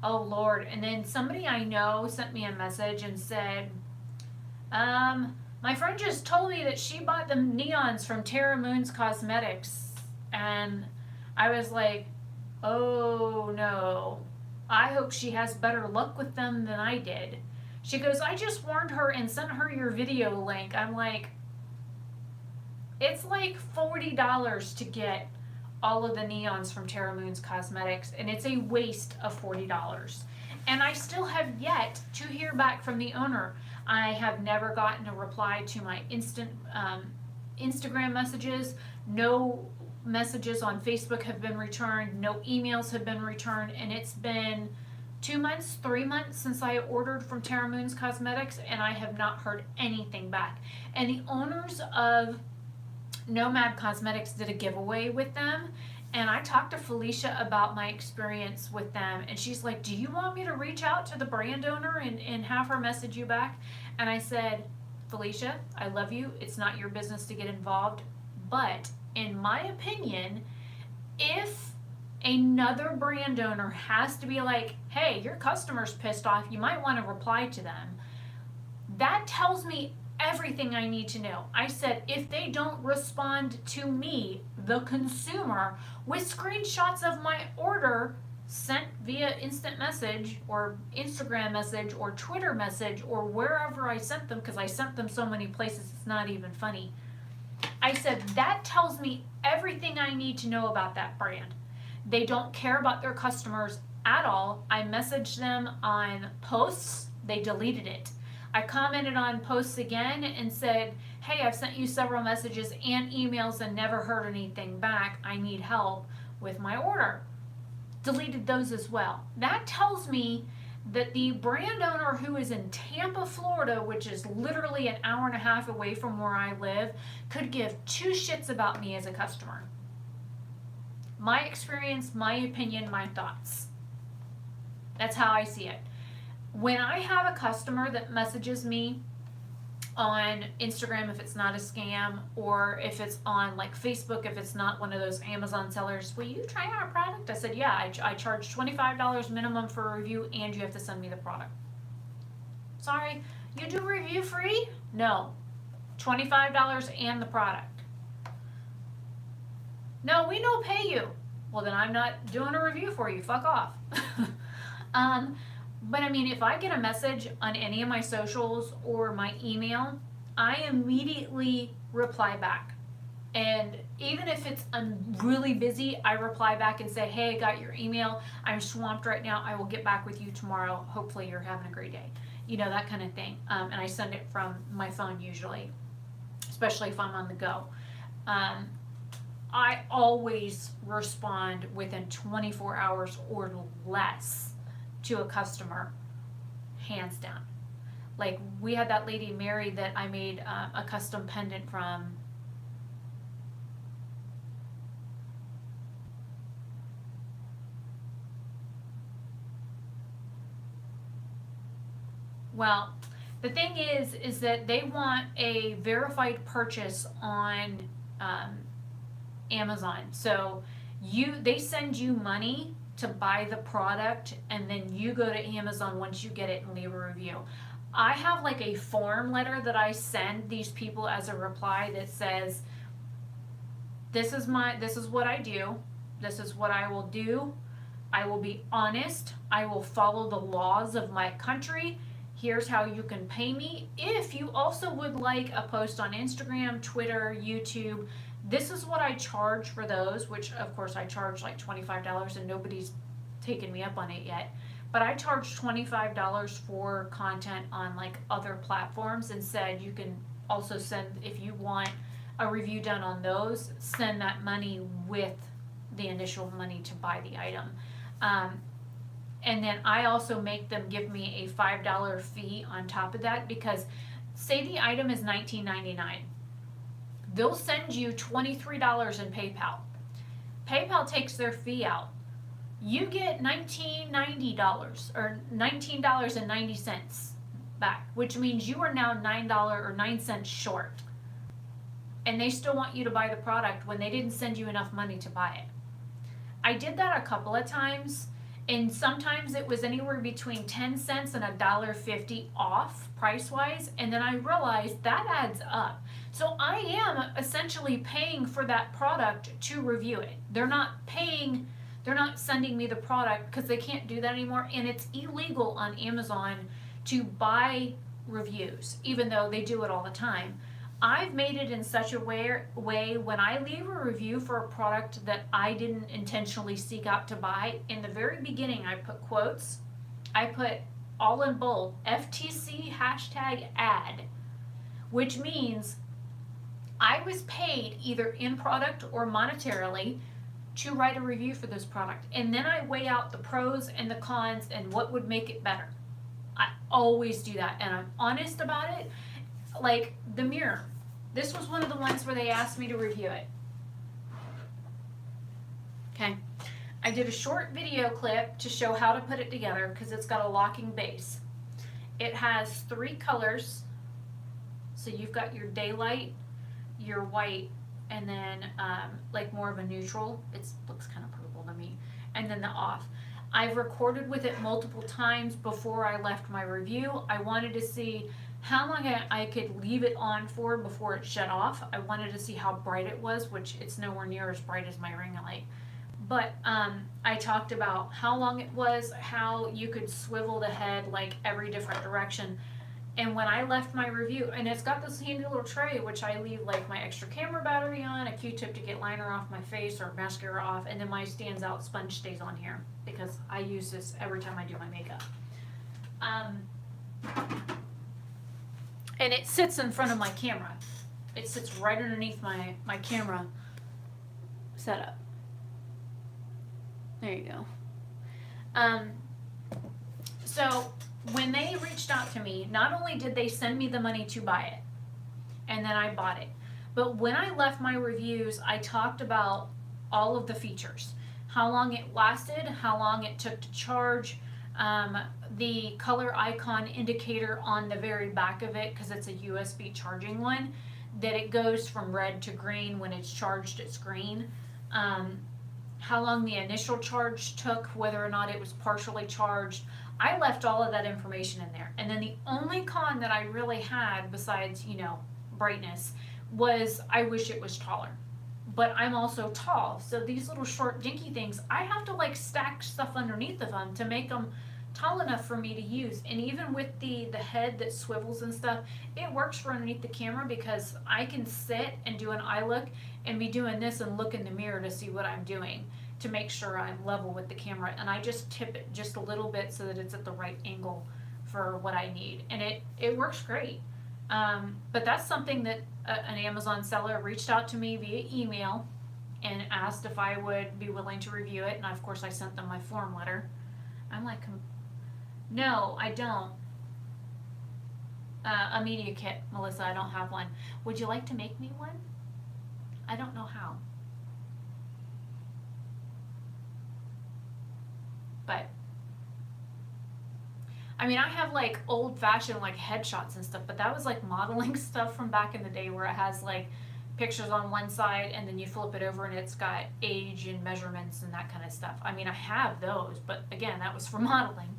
Oh Lord. And then somebody I know sent me a message and said, my friend just told me that she bought the neons from Tara Moon's Cosmetics. And I was like, oh no, I hope she has better luck with them than I did. She goes, I just warned her and sent her your video link. I'm like, it's like $40 to get all of the neons from Terra Moon's Cosmetics, and it's a waste of $40. And I still have yet to hear back from the owner. I have never gotten a reply to my Instagram messages. No messages on Facebook have been returned. No emails have been returned. And it's been 2 months, 3 months since I ordered from Terra Moon's Cosmetics, and I have not heard anything back. And the owners of Nomad Cosmetics did a giveaway with them, and I talked to Felicia about my experience with them, and she's like, do you want me to reach out to the brand owner and have her message you back? And I said, Felicia, I love you. It's not your business to get involved, but in my opinion, if another brand owner has to be like, hey, your customer's pissed off, you might want to reply to them, that tells me everything I need to know. I said, if they don't respond to me, the consumer, with screenshots of my order sent via instant message or Instagram message or Twitter message or wherever I sent them, because I sent them so many places it's not even funny. I said, that tells me everything I need to know about that brand. They don't care about their customers at all. I messaged them on posts, they deleted it. I commented on posts again and said, hey, I've sent you several messages and emails and never heard anything back. I need help with my order. Deleted those as well. That tells me that the brand owner who is in Tampa, Florida, which is literally an hour and a half away from where I live, could give two shits about me as a customer. My experience, my opinion, my thoughts. That's how I see it. When I have a customer that messages me on Instagram, if it's not a scam, or if it's on like Facebook, if it's not one of those Amazon sellers, will you try our product? I said, yeah, I charge $25 minimum for a review, and you have to send me the product. Sorry, you do review free? No, $25 and the product. No, we don't pay you. Well, then I'm not doing a review for you. Fuck off. But I mean, if I get a message on any of my socials or my email, I immediately reply back. And even if I'm really busy, I reply back and say, hey, I got your email. I'm swamped right now. I will get back with you tomorrow. Hopefully you're having a great day. You know, that kind of thing. And I send it from my phone usually, especially if I'm on the go. I always respond within 24 hours or less to a customer, hands down. Like, we had that lady Mary that I made a custom pendant from. Well, the thing is that they want a verified purchase on Amazon. So they send you money to buy the product, and then you go to Amazon once you get it and leave a review. I have like a form letter that I send these people as a reply that says, this is what I do, this is what I will do, I will be honest, I will follow the laws of my country, here's how you can pay me. If you also would like a post on Instagram, Twitter, YouTube, this is what I charge for those, which of course I charge like $25, and nobody's taken me up on it yet. But I charge $25 for content on like other platforms, and said you can also send, if you want a review done on those, send that money with the initial money to buy the item. And then I also make them give me a $5 fee on top of that, because say the item is $19.99. They'll send you $23 in PayPal. PayPal takes their fee out. You get $19.90 or $19.90 back, which means you are now $9 or 9 cents short. And they still want you to buy the product when they didn't send you enough money to buy it. I did that a couple of times, And sometimes it was anywhere between 10 cents and $1.50 off price wise. And then I realized that adds up. So I am essentially paying for that product to review it. They're not sending me the product because they can't do that anymore. And it's illegal on Amazon to buy reviews, even though they do it all the time. I've made it in such a way when I leave a review for a product that I didn't intentionally seek out to buy, in the very beginning I put quotes, I put all in bold, FTC #ad, which means I was paid either in product or monetarily to write a review for this product. And then I weigh out the pros and the cons and what would make it better. I always do that, and I'm honest about it. Like the mirror. This was one of the ones where they asked me to review it. Okay. I did a short video clip to show how to put it together because it's got a locking base. It has 3 colors. So you've got your daylight, your white, and then like more of a neutral. It looks kind of purple to me. And then the off. I've recorded with it multiple times before I left my review. I wanted to see how long I could leave it on for before it shut off. I wanted to see how bright it was, which it's nowhere near as bright as my ring light. But I talked about how long it was, how you could swivel the head like every different direction. And when I left my review, and it's got this handy little tray, which I leave like my extra camera battery on, a Q-tip to get liner off my face or mascara off, and then my stands out sponge stays on here because I use this every time I do my makeup. And it sits in front of my camera. It sits right underneath my camera setup. There you go. So when they reached out to me, not only did they send me the money to buy it, and then I bought it, but when I left my reviews, I talked about all of the features. How long it lasted, how long it took to charge, the color icon indicator on the very back of it, because it's a USB charging one, that it goes from red to green. When it's charged, it's green. How long the initial charge took, whether or not it was partially charged. I left all of that information in there. And then the only con that I really had, besides, brightness, was I wish it was taller. But I'm also tall, so these little short dinky things, I have to like stack stuff underneath of them to make them tall enough for me to use. And even with the head that swivels and stuff, it works for underneath the camera because I can sit and do an eye look and be doing this and look in the mirror to see what I'm doing to make sure I'm level with the camera. And I just tip it just a little bit so that it's at the right angle for what I need. And it works great. But that's something that an Amazon seller reached out to me via email and asked if I would be willing to review it. And of course I sent them my form letter. I'm like, no, I don't. A media kit, Melissa, I don't have one. Would you like to make me one? I don't know how. But I mean, I have like old-fashioned like headshots and stuff, but that was like modeling stuff from back in the day where it has like pictures on one side and then you flip it over and it's got age and measurements and that kind of stuff. I mean, I have those, but again, that was for modeling.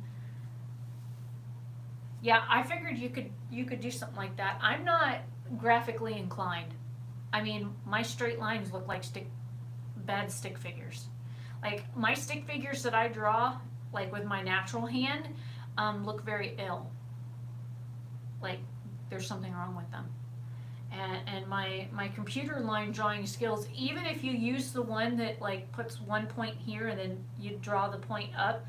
Yeah, I figured you could do something like that. I'm not graphically inclined. I mean, my straight lines look like bad stick figures. Like my stick figures that I draw, like with my natural hand, look very ill. Like there's something wrong with them. And my computer line drawing skills, even if you use the one that like puts one point here and then you draw the point up,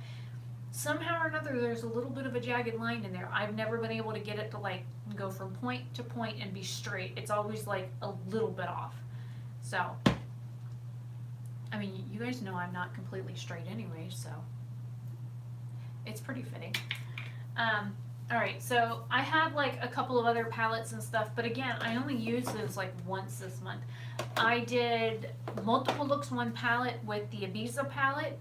somehow or another there's a little bit of a jagged line in there. I've never been able to get it to like go from point to point and be straight. It's always like a little bit off. So, I mean, you guys know I'm not completely straight anyway, so it's pretty fitting. Alright, so I have like a couple of other palettes and stuff, but again, I only used those like once this month. I did multiple looks one palette with the Ibiza palette,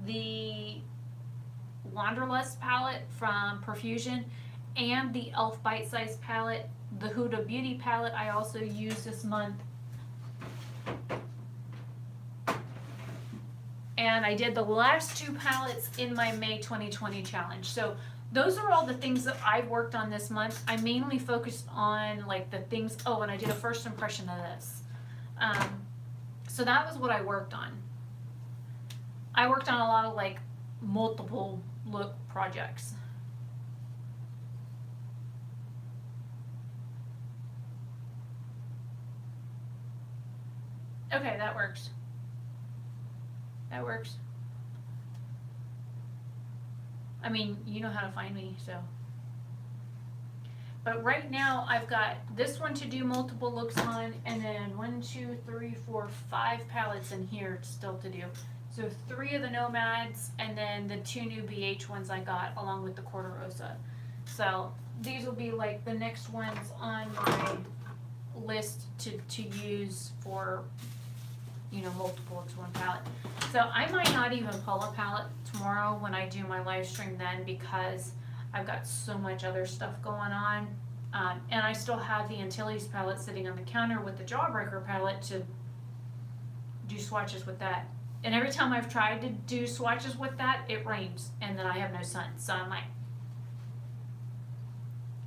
the Wanderlust palette from Profusion, and the e.l.f. Bite Size palette. The Huda Beauty palette I also used this month. and I did the last 2 palettes in my May 2020 challenge. So those are all the things that I've worked on this month. I mainly focused on like the things, oh, and I did a first impression of this. So that was what I worked on. I worked on a lot of like multiple look projects. Okay, that works. That works. I mean, you know how to find me, so. But right now, I've got this one to do multiple looks on, and then 1, 2, 3, 4, 5 palettes in here still to do. So 3 of the Nomads, and then the 2 new BH ones I got, along with the Quarter Rosa. So these will be like the next ones on my list to use for, you know, multiple looks, one palette. So I might not even pull a palette tomorrow when I do my live stream then, because I've got so much other stuff going on. And I still have the Antilles palette sitting on the counter with the Jawbreaker palette to do swatches with that. And every time I've tried to do swatches with that, it rains, and then I have no sun. So I'm like,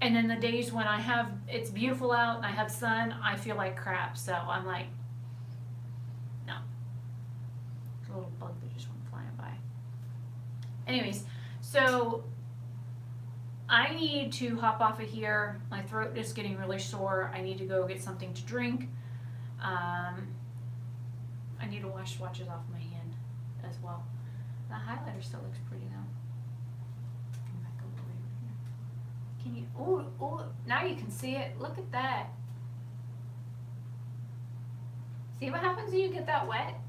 and then the days when it's beautiful out and I have sun, I feel like crap. So I'm like, no. It's a little bug that just went flying by. Anyways, so I need to hop off of here. My throat is getting really sore. I need to go get something to drink. I need to wash swatches off my hand as well. The highlighter still looks pretty though. Come back over here. Can you, oh, now you can see it. Look at that. See what happens when you get that wet?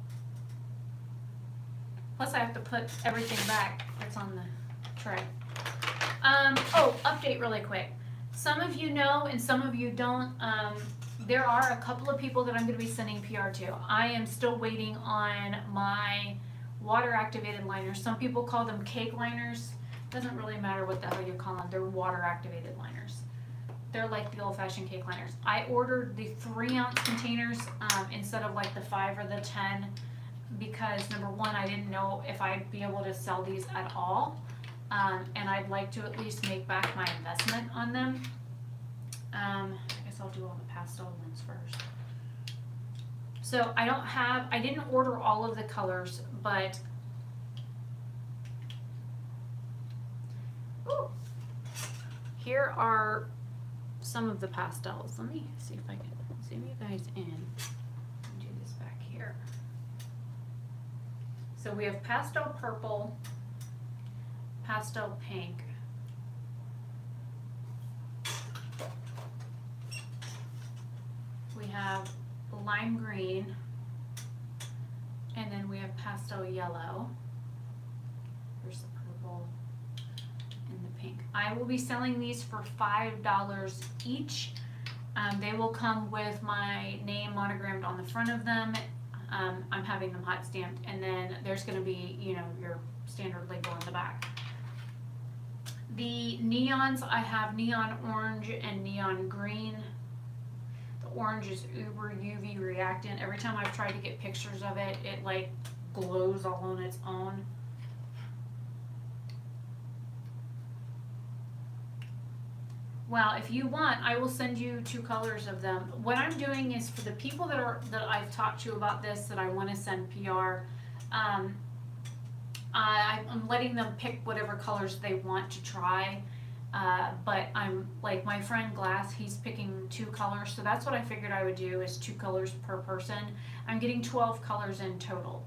Plus I have to put everything back that's on the tray. Oh, update really quick. Some of you know and some of you don't. There are a couple of people that I'm going to be sending PR to. I am still waiting on my water activated liners. Some people call them cake liners. Doesn't really matter what the hell you call them. They're water activated liners. They're like the old fashioned cake liners. I ordered the 3-ounce containers instead of like the 5 or the 10 because number one, I didn't know if I'd be able to sell these at all. And I'd like to at least make back my investment on them. I guess I'll do all the pastel ones first. So I didn't order all of the colors, but here are some of the pastels. Let me see if I can zoom you guys in and do this back here. So we have pastel purple, pastel pink, we have lime green, and then we have pastel yellow. Here's the purple and the pink. I will be selling these for $5 each. They will come with my name monogrammed on the front of them. I'm having them hot stamped, and then there's going to be, you know, your standard label on the back. The neons, I have neon orange and neon green. The orange is uber UV reactant. Every time I've tried to get pictures of it, it like glows all on its own. Well, if you want, I will send you 2 colors of them. What I'm doing is for the people that I've talked to about this that I want to send PR, I'm letting them pick whatever colors they want to try. But I'm like my friend Glass, he's picking 2 colors, so that's what I figured I would do is 2 colors per person. I'm getting 12 colors in total.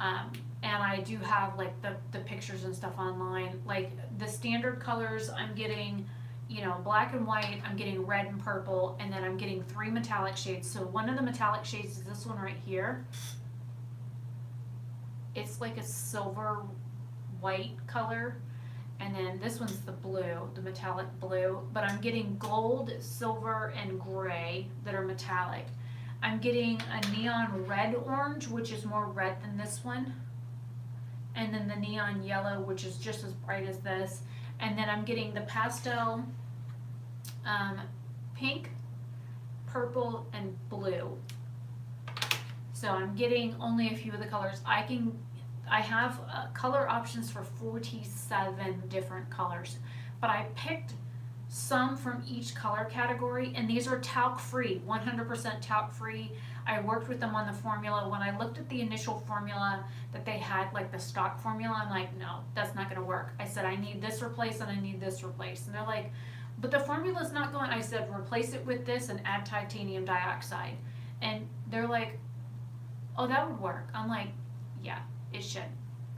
And I do have like the pictures and stuff online. Like the standard colors, I'm getting, you know, black and white, I'm getting red and purple, and then I'm getting 3 metallic shades. So one of the metallic shades is this one right here. It's like a silver white color, and then this one's the blue, the metallic blue, but I'm getting gold, silver, and gray that are metallic. I'm getting a neon red orange, which is more red than this one, and then the neon yellow, which is just as bright as this, and then I'm getting the pastel pink, purple, and blue. So I'm getting only a few of the colors. I have color options for 47 different colors, but I picked some from each color category, and these are talc free, 100% talc free. I worked with them on the formula. When I looked at the initial formula that they had, like the stock formula, I'm like, no, that's not gonna work. I said, I need this replaced and I need this replaced. And they're like, but the formula's not going. I said, replace it with this and add titanium dioxide. And they're like, oh, that would work. I'm like, yeah, it should.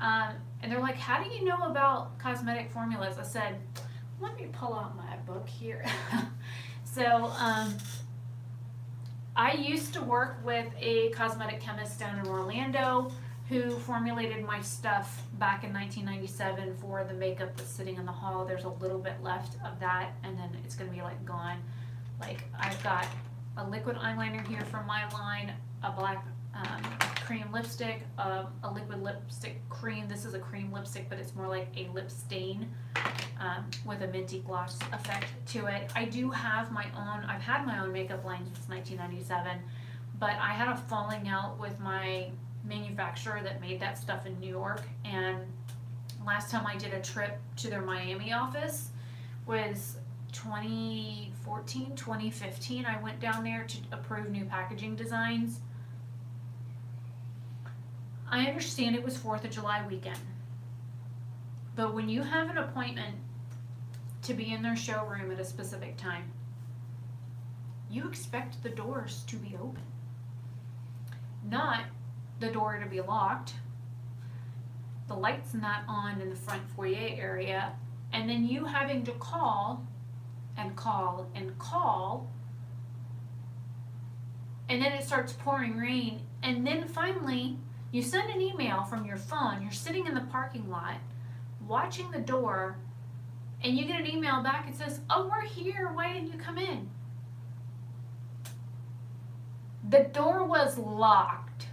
And they're like, how do you know about cosmetic formulas? I said, let me pull out my book here. So, I used to work with a cosmetic chemist down in Orlando who formulated my stuff back in 1997 for the makeup that's sitting in the hall. There's a little bit left of that, and then it's gonna be like gone. Like, I've got a liquid eyeliner here from my line, a black cream lipstick, a liquid lipstick cream. This is a cream lipstick, but it's more like a lip stain with a minty gloss effect to it. I do have my own, I've had my own makeup line since 1997, but I had a falling out with my manufacturer that made that stuff in New York, and last time I did a trip to their Miami office was 2014, 2015. I went down there to approve new packaging designs. I understand it was 4th of July weekend, but when you have an appointment to be in their showroom at a specific time, you expect the doors to be open, not the door to be locked, the lights not on in the front foyer area, and then you having to call and call and call, and then it starts pouring rain, and then finally you send an email from your phone. You're sitting in the parking lot watching the door, and you get an email back. It says, oh, we're here, why didn't you come in? The door was locked.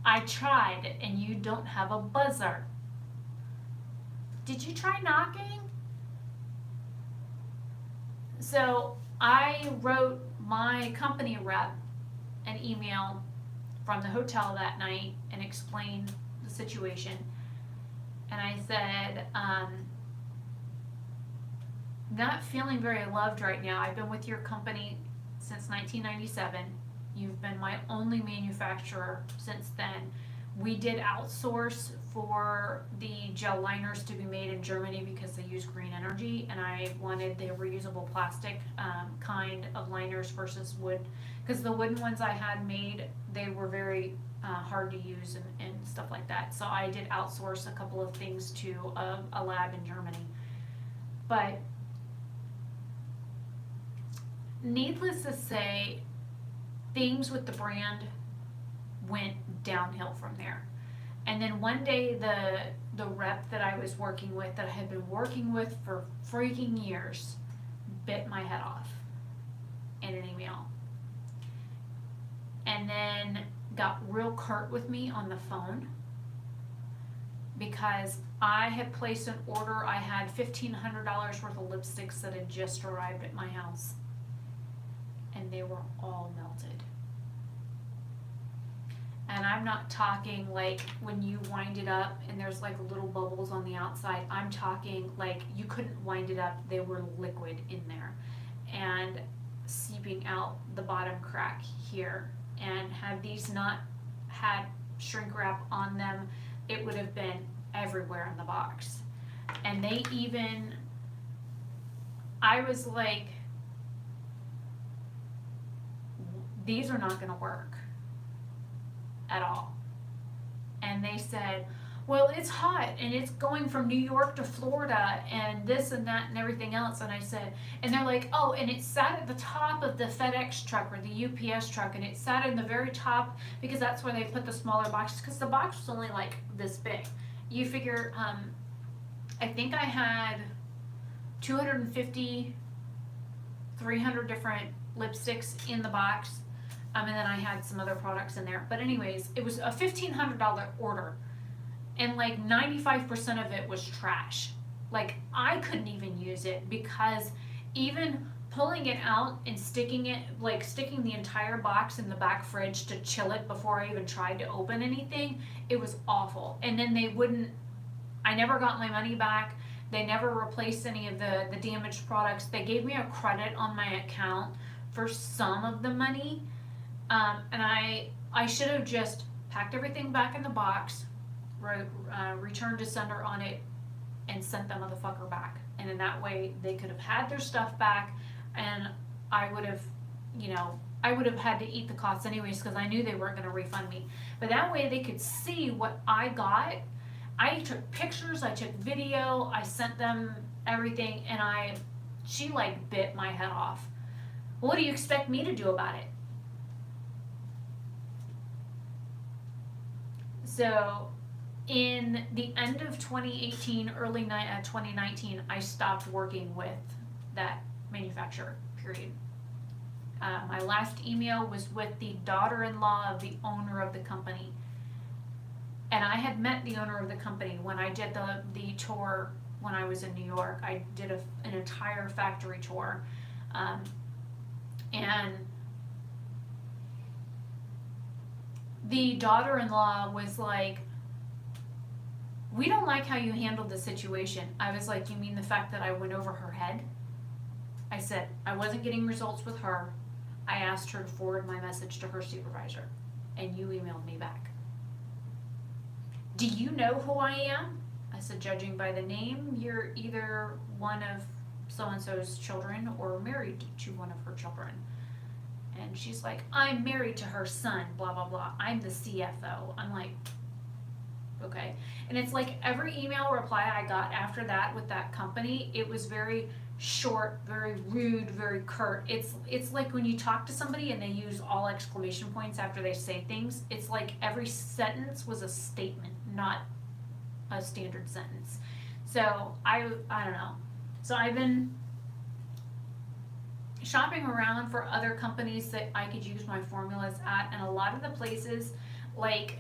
I tried, and you don't have a buzzer. Did you try knocking? So I wrote my company rep an email from the hotel that night and explained the situation. And I said, not feeling very loved right now. I've been with your company since 1997. You've been my only manufacturer since then. We did outsource for the gel liners to be made in Germany because they use green energy, and I wanted the reusable plastic kind of liners versus wood, because the wooden ones I had made, they were very hard to use and stuff like that. So I did outsource a couple of things to a lab in Germany. But needless to say, things with the brand went downhill from there. And then one day the rep that I was working with, that I had been working with for freaking years, bit my head off in an email. And then got real curt with me on the phone because I had placed an order. I had $1,500 worth of lipsticks that had just arrived at my house, and they were all melted. And I'm not talking like when you wind it up and there's like little bubbles on the outside. I'm talking like you couldn't wind it up. They were liquid in there and seeping out the bottom crack here. And had these not had shrink wrap on them, it would have been everywhere in the box. And they even, I was like, these are not gonna work at all. And they said, well, it's hot and it's going from New York to Florida and this and that and everything else. And I said, and they're like, oh, and it sat at the top of the FedEx truck or the UPS truck, and it sat in the very top because that's where they put the smaller boxes, because the box was only like this big. You figure, I think I had 250, 300 different lipsticks in the box. And then I had some other products in there. But anyways, it was a $1,500 order. And like 95% of it was trash. Like I couldn't even use it because even pulling it out and sticking it, like sticking the entire box in the back fridge to chill it before I even tried to open anything, it was awful. And then I never got my money back. They never replaced any of the damaged products. They gave me a credit on my account for some of the money. And I should have just packed everything back in the box, returned to sender on it, and sent the motherfucker back. And in that way, they could have had their stuff back, and I would have, I would have had to eat the costs anyways because I knew they weren't going to refund me. But that way, they could see what I got. I took pictures, I took video, I sent them everything, and she like bit my head off. What do you expect me to do about it? So, in the end of 2018, early 2019, I stopped working with that manufacturer, period. My last email was with the daughter-in-law of the owner of the company. And I had met the owner of the company when I did the tour when I was in New York. I did an entire factory tour. And the daughter-in-law was like, we don't like how you handled the situation. I was like, you mean the fact that I went over her head? I said, I wasn't getting results with her. I asked her to forward my message to her supervisor, and you emailed me back. Do you know who I am? I said, judging by the name, you're either one of so-and-so's children or married to one of her children. And she's like, I'm married to her son, blah, blah, blah. I'm the CFO. I'm like, okay. And it's like every email reply I got after that with that company, it was very short, very rude, very curt. It's like when you talk to somebody and they use all exclamation points after they say things, it's like every sentence was a statement, not a standard sentence. So I don't know. So I've been shopping around for other companies that I could use my formulas at, and a lot of the places, like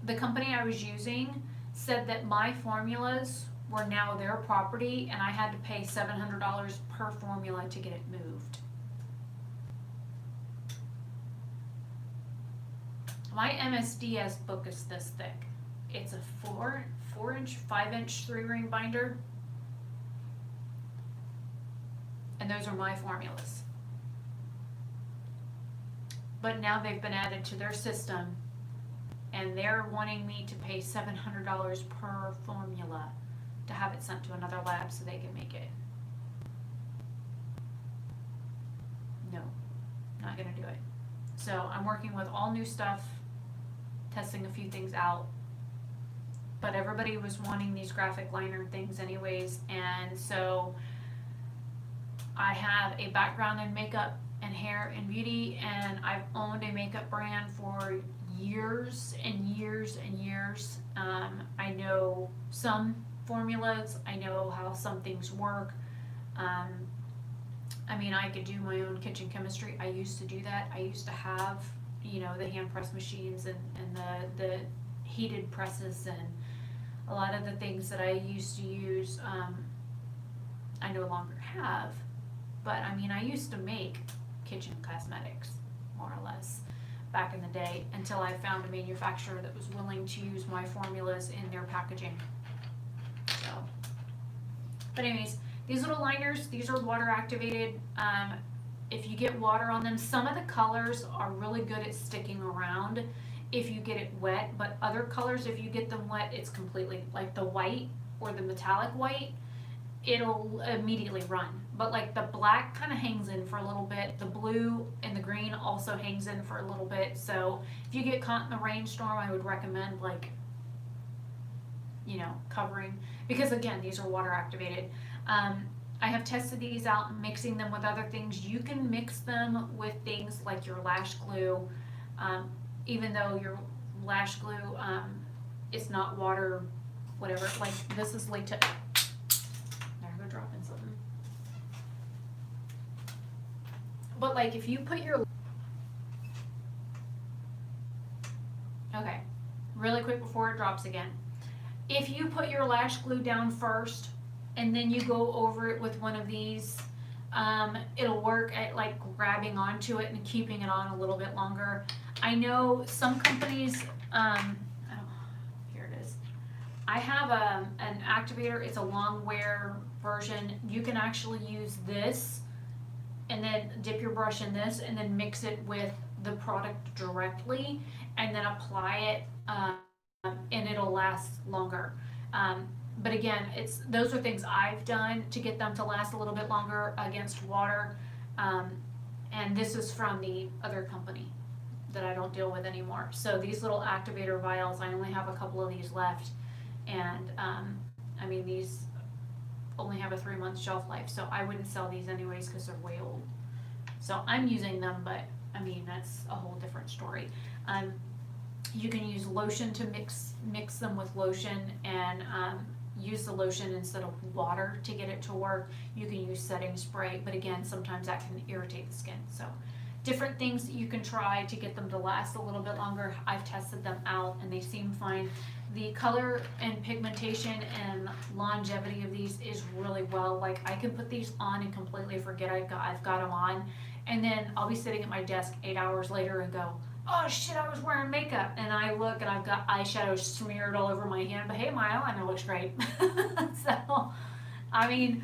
the company I was using, said that my formulas were now their property and I had to pay $700 per formula to get it moved. My MSDS book is this thick. It's a 5-inch 3-ring binder. And those are my formulas. But now they've been added to their system and they're wanting me to pay $700 per formula to have it sent to another lab so they can make it. No, not gonna do it. So I'm working with all new stuff, testing a few things out, but everybody was wanting these graphic liner things anyways, and so I have a background in makeup and hair and beauty, and I've owned a makeup brand for years and years and years. I know some formulas, I know how some things work. I mean, I could do my own kitchen chemistry. I used to do that. I used to have, the hand press machines and the heated presses and a lot of the things that I used to use, I no longer have. But I mean, I used to make kitchen cosmetics, more or less, back in the day, until I found a manufacturer that was willing to use my formulas in their packaging. So, but anyways, these little liners, these are water activated. If you get water on them, some of the colors are really good at sticking around if you get it wet, but other colors, if you get them wet, it's completely, like the white or the metallic white, it'll immediately run. But like the black kind of hangs in for a little bit. The blue and the green also hangs in for a little bit. So if you get caught in the rainstorm, I would recommend covering, because again, these are water activated. I have tested these out and mixing them with other things. You can mix them with things like your lash glue, even though your lash glue is not water, whatever. Like this is latex. Dropping something. But like if you put your, okay, really quick before it drops again. If you put your lash glue down first and then you go over it with one of these it'll work at like grabbing onto it and keeping it on a little bit longer. I know some companies, oh, here it is. I have an activator. It's a long wear version. You can actually use this and then dip your brush in this and then mix it with the product directly and then apply it, and it'll last longer. But again, those are things I've done to get them to last a little bit longer against water. And this is from the other company that I don't deal with anymore. So these little activator vials, I only have a couple of these left. And I mean, these only have a 3-month shelf life, so I wouldn't sell these anyways because they're way old. So I'm using them, but I mean, that's a whole different story. You can use lotion to mix them with lotion and use the lotion instead of water to get it to work. You can use setting spray, but again, sometimes that can irritate the skin. So different things that you can try to get them to last a little bit longer. I've tested them out and they seem fine. The color and pigmentation and longevity of these is really well. Like I can put these on and completely forget I've got them on, and then I'll be sitting at my desk 8 hours later and go, oh shit, I was wearing makeup, and I look and I've got eyeshadow smeared all over my hand, but hey, my eyeliner looks great. So, I mean,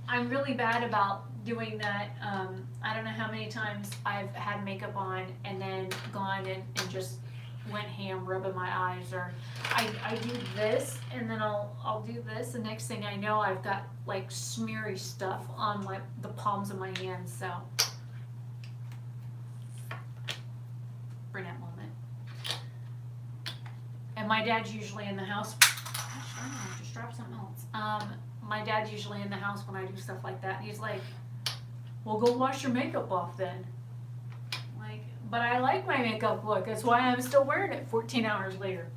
I'm really bad about doing that. I don't know how many times I've had makeup on and then gone and just went ham rubbing my eyes, or I do this and then I'll do this, and next thing I know I've got like smeary stuff on the palms of my hands. So Burnett moment. And my dad's usually in the house. Gosh, I don't know, I just dropped something else. My dad's usually in the house when I do stuff like that. He's like, well, go wash your makeup off then. Like, but I like my makeup look. That's why I'm still wearing it 14 hours later.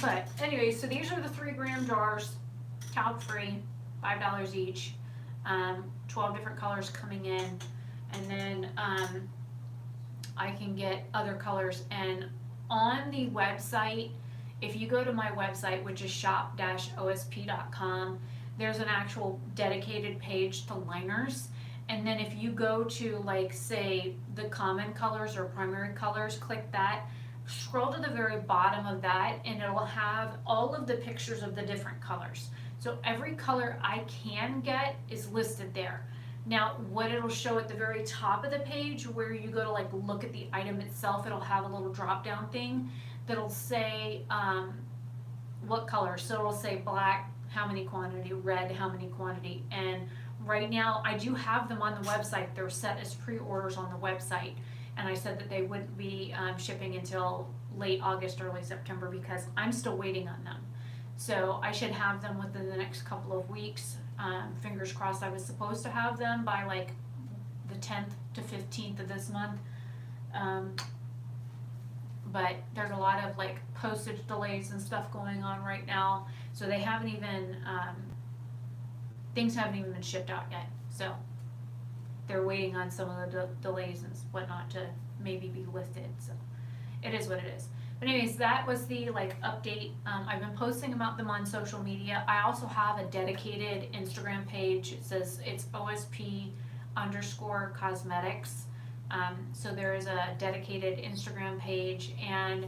But anyway, so these are the 3-gram jars, talc free, $5 each. 12 different colors coming in. And then I can get other colors. And on the website, if you go to my website, which is shop-osp.com, there's an actual dedicated page to liners. And then if you go to, like, say, the common colors or primary colors, click that, scroll to the very bottom of that, and it will have all of the pictures of the different colors. So every color I can get is listed there. Now, what it'll show at the very top of the page, where you go to like look at the item itself, it'll have a little drop down thing that'll say what color. So it'll say black, how many quantity, red, how many quantity. And right now I do have them on the website. They're set as pre-orders on the website, and I said that they wouldn't be shipping until late August, early September, because I'm still waiting on them. So I should have them within the next couple of weeks. Fingers crossed. I was supposed to have them by like the 10th to 15th of this month. But there's a lot of like postage delays and stuff going on right now. So they haven't even, things haven't even been shipped out yet. So they're waiting on some of the delays and whatnot to maybe be lifted. So it is what it is. But anyways, that was the like update. I've been posting about them on social media. I also have a dedicated Instagram page. It says it's OSP_cosmetics. So there is a dedicated Instagram page, and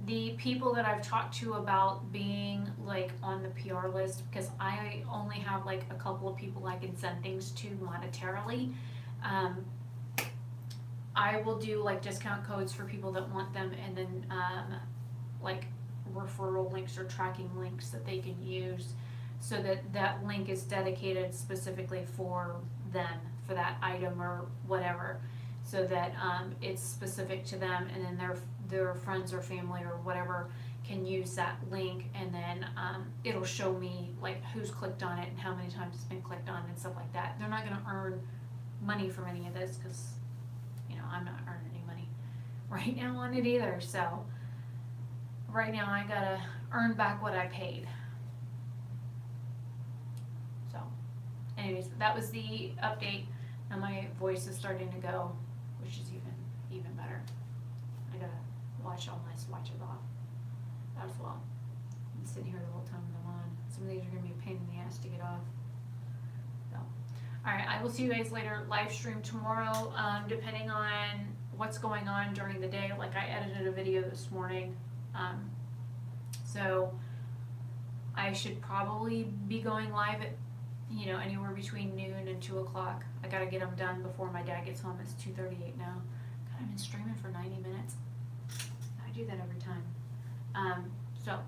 the people that I've talked to about being like on the PR list, because I only have like a couple of people I can send things to monetarily. I will do like discount codes for people that want them, and then like referral links or tracking links that they can use, so that that link is dedicated specifically for them, for that item or whatever, so that it's specific to them, and then their friends or family or whatever can use that link, and then it'll show me like who's clicked on it and how many times it's been clicked on and stuff like that. They're not going to earn money from any of this, because I'm not earning any money right now on it either. So right now I gotta earn back what I paid. So anyways, that was the update. Now my voice is starting to go, which is even better. I gotta wash all my swatches off as well. I'm sitting here the whole time when I'm on. Some of these are gonna be a pain in the ass to get off. So, alright, I will see you guys later. Live stream tomorrow, depending on what's going on during the day. Like I edited a video this morning, so I should probably be going live at, anywhere between noon and 2 o'clock. I gotta get them done before my dad gets home. It's 2:38 now. God, I've been streaming for 90 minutes. I do that every time. So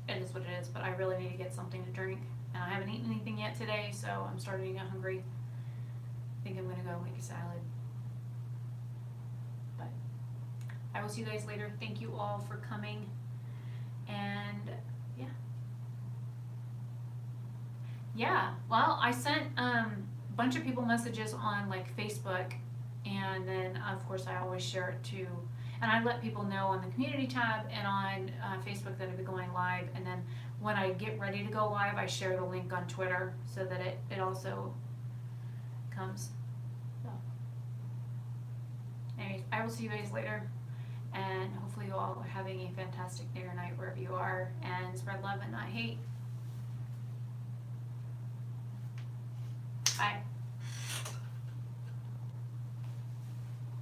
it is what it is, but I really need to get something to drink. And I haven't eaten anything yet today, so I'm starting to get hungry. I think I'm gonna go make a salad. But I will see you guys later. Thank you all for coming. And yeah, well, I sent a bunch of people messages on like Facebook, and then of course I always share it too. And I let people know on the community tab and on Facebook that I'll be going live. And then when I get ready to go live, I share the link on Twitter so that it also comes. So, anyways, I will see you guys later. And hopefully you all are having a fantastic day or night wherever you are. And spread love and not hate. Bye.